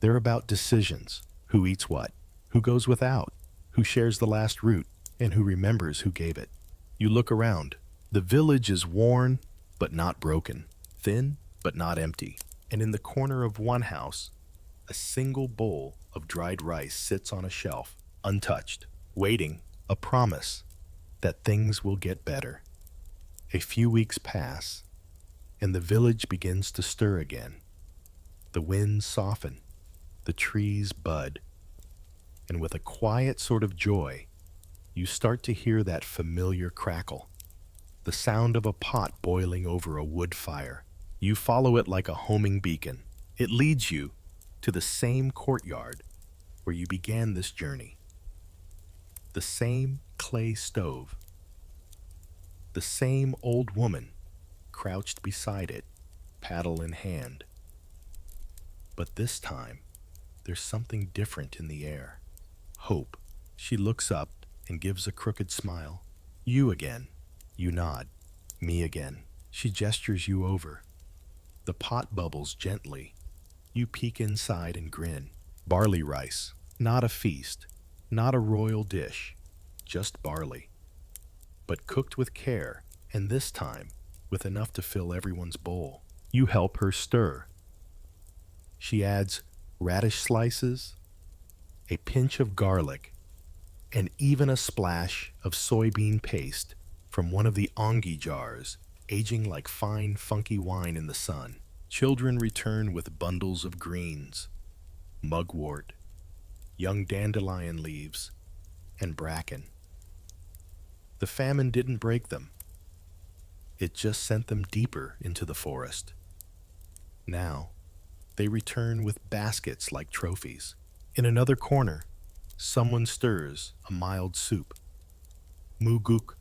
They're about decisions. Who eats what? Who goes without? Who shares the last root? And who remembers who gave it? You look around. The village is worn, but not broken. Thin, but not empty. And in the corner of one house, a single bowl of dried rice sits on a shelf, untouched, waiting, a promise that things will get better. A few weeks pass, and the village begins to stir again. The winds soften, the trees bud, and with a quiet sort of joy, you start to hear that familiar crackle, the sound of a pot boiling over a wood fire. You follow it like a homing beacon. It leads you to the same courtyard where you began this journey. The same clay stove, the same old woman crouched beside it, paddle in hand. But this time, there's something different in the air. Hope. She looks up and gives a crooked smile. You again. You nod. Me again. She gestures you over. The pot bubbles gently. You peek inside and grin. Barley rice. Not a feast. Not a royal dish. Just barley. But cooked with care, and this time, with enough to fill everyone's bowl. You help her stir. She adds radish slices, a pinch of garlic, and even a splash of soybean paste from one of the ongi jars, aging like fine, funky wine in the sun. Children return with bundles of greens, mugwort, young dandelion leaves, and bracken. The famine didn't break them. It just sent them deeper into the forest. Now, they return with baskets like trophies. In another corner, someone stirs a mild soup. Muguk,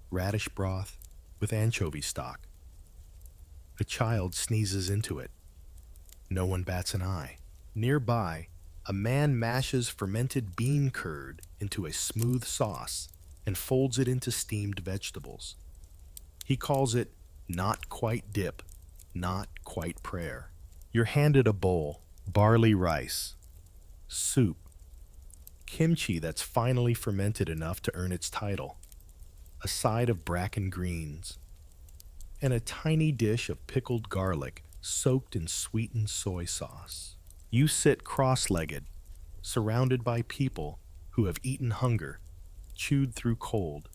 radish broth with anchovy stock. A child sneezes into it. No one bats an eye. Nearby, a man mashes fermented bean curd into a smooth sauce and folds it into steamed vegetables. He calls it not quite dip, not quite prayer. You're handed a bowl, barley rice, soup, kimchi that's finally fermented enough to earn its title, a side of bracken greens, and a tiny dish of pickled garlic soaked in sweetened soy sauce. You sit cross-legged, surrounded by people who have eaten hunger, chewed through cold,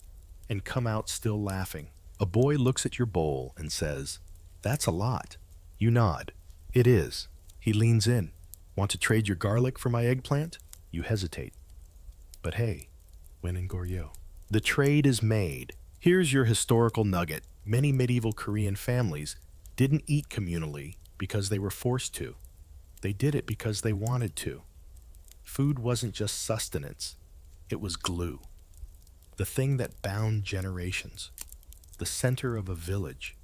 and come out still laughing. A boy looks at your bowl and says, "That's a lot." You nod. "It is." He leans in. "Want to trade your garlic for my eggplant?" You hesitate. But hey, when in Goryeo. The trade is made. Here's your historical nugget. Many medieval Korean families didn't eat communally because they were forced to. They did it because they wanted to. Food wasn't just sustenance. It was glue. The thing that bound generations. The center of a village.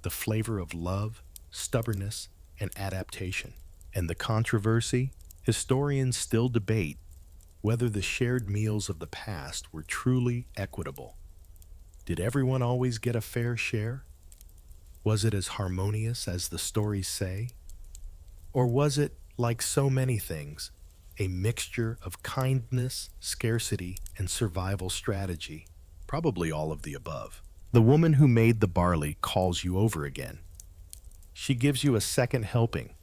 The flavor of love, stubbornness, and adaptation. And the controversy? Historians still debate whether the shared meals of the past were truly equitable. Did everyone always get a fair share? Was it as harmonious as the stories say? Or was it, like so many things, a mixture of kindness, scarcity, and survival strategy? Probably all of the above. The woman who made the barley calls you over again. She gives you a second helping,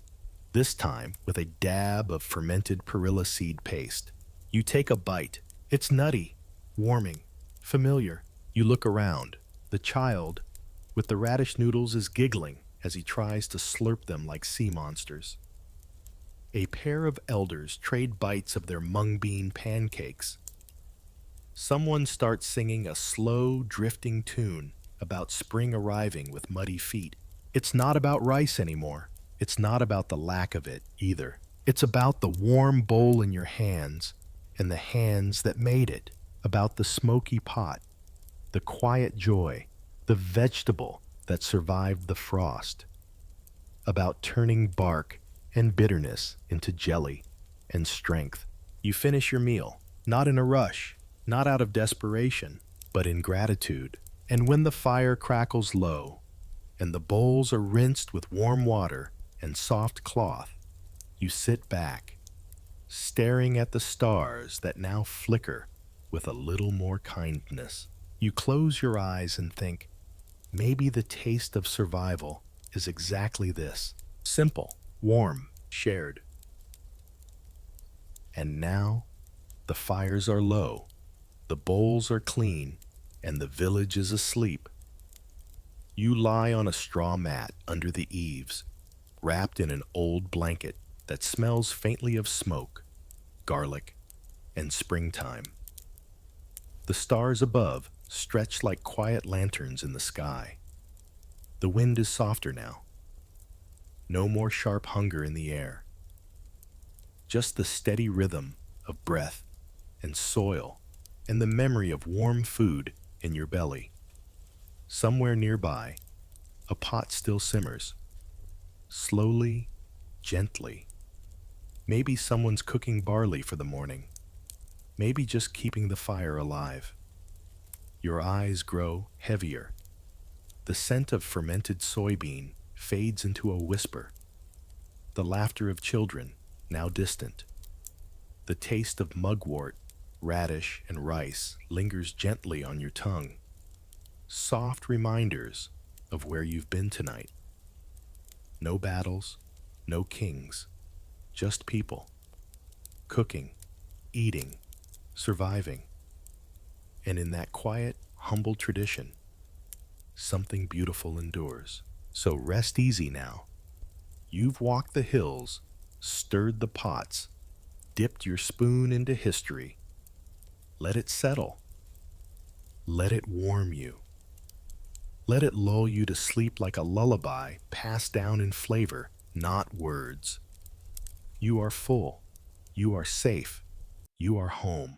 this time with a dab of fermented perilla seed paste. You take a bite. It's nutty, warming, familiar. You look around. The child, with the radish noodles, is giggling as he tries to slurp them like sea monsters. A pair of elders trade bites of their mung bean pancakes. Someone starts singing a slow, drifting tune about spring arriving with muddy feet. It's not about rice anymore. It's not about the lack of it either. It's about the warm bowl in your hands and the hands that made it, about the smoky pot, the quiet joy, the vegetable that survived the frost, about turning bark and bitterness into jelly and strength. You finish your meal, not in a rush, not out of desperation, but in gratitude. And when the fire crackles low, and the bowls are rinsed with warm water and soft cloth, you sit back, staring at the stars that now flicker with a little more kindness. You close your eyes and think, maybe the taste of survival is exactly this. Simple, warm, shared. And now, the fires are low, the bowls are clean, and the village is asleep. You lie on a straw mat under the eaves, wrapped in an old blanket that smells faintly of smoke, garlic, and springtime. The stars above stretch like quiet lanterns in the sky. The wind is softer now. No more sharp hunger in the air. just the steady rhythm of breath and soil and the memory of warm food in your belly. Somewhere nearby, a pot still simmers, slowly, gently. Maybe someone's cooking barley for the morning, maybe just keeping the fire alive. Your eyes grow heavier. The scent of fermented soybean fades into a whisper. The laughter of children, now distant. The taste of mugwort, radish, and rice lingers gently on your tongue. Soft reminders of where you've been tonight. No battles, no kings, just people. Cooking, eating, surviving. And in that quiet, humble tradition, something beautiful endures. So rest easy now. You've walked the hills, stirred the pots, dipped your spoon into history. Let it settle. Let it warm you. Let it lull you to sleep like a lullaby passed down in flavor, not words. You are full. You are safe. You are home.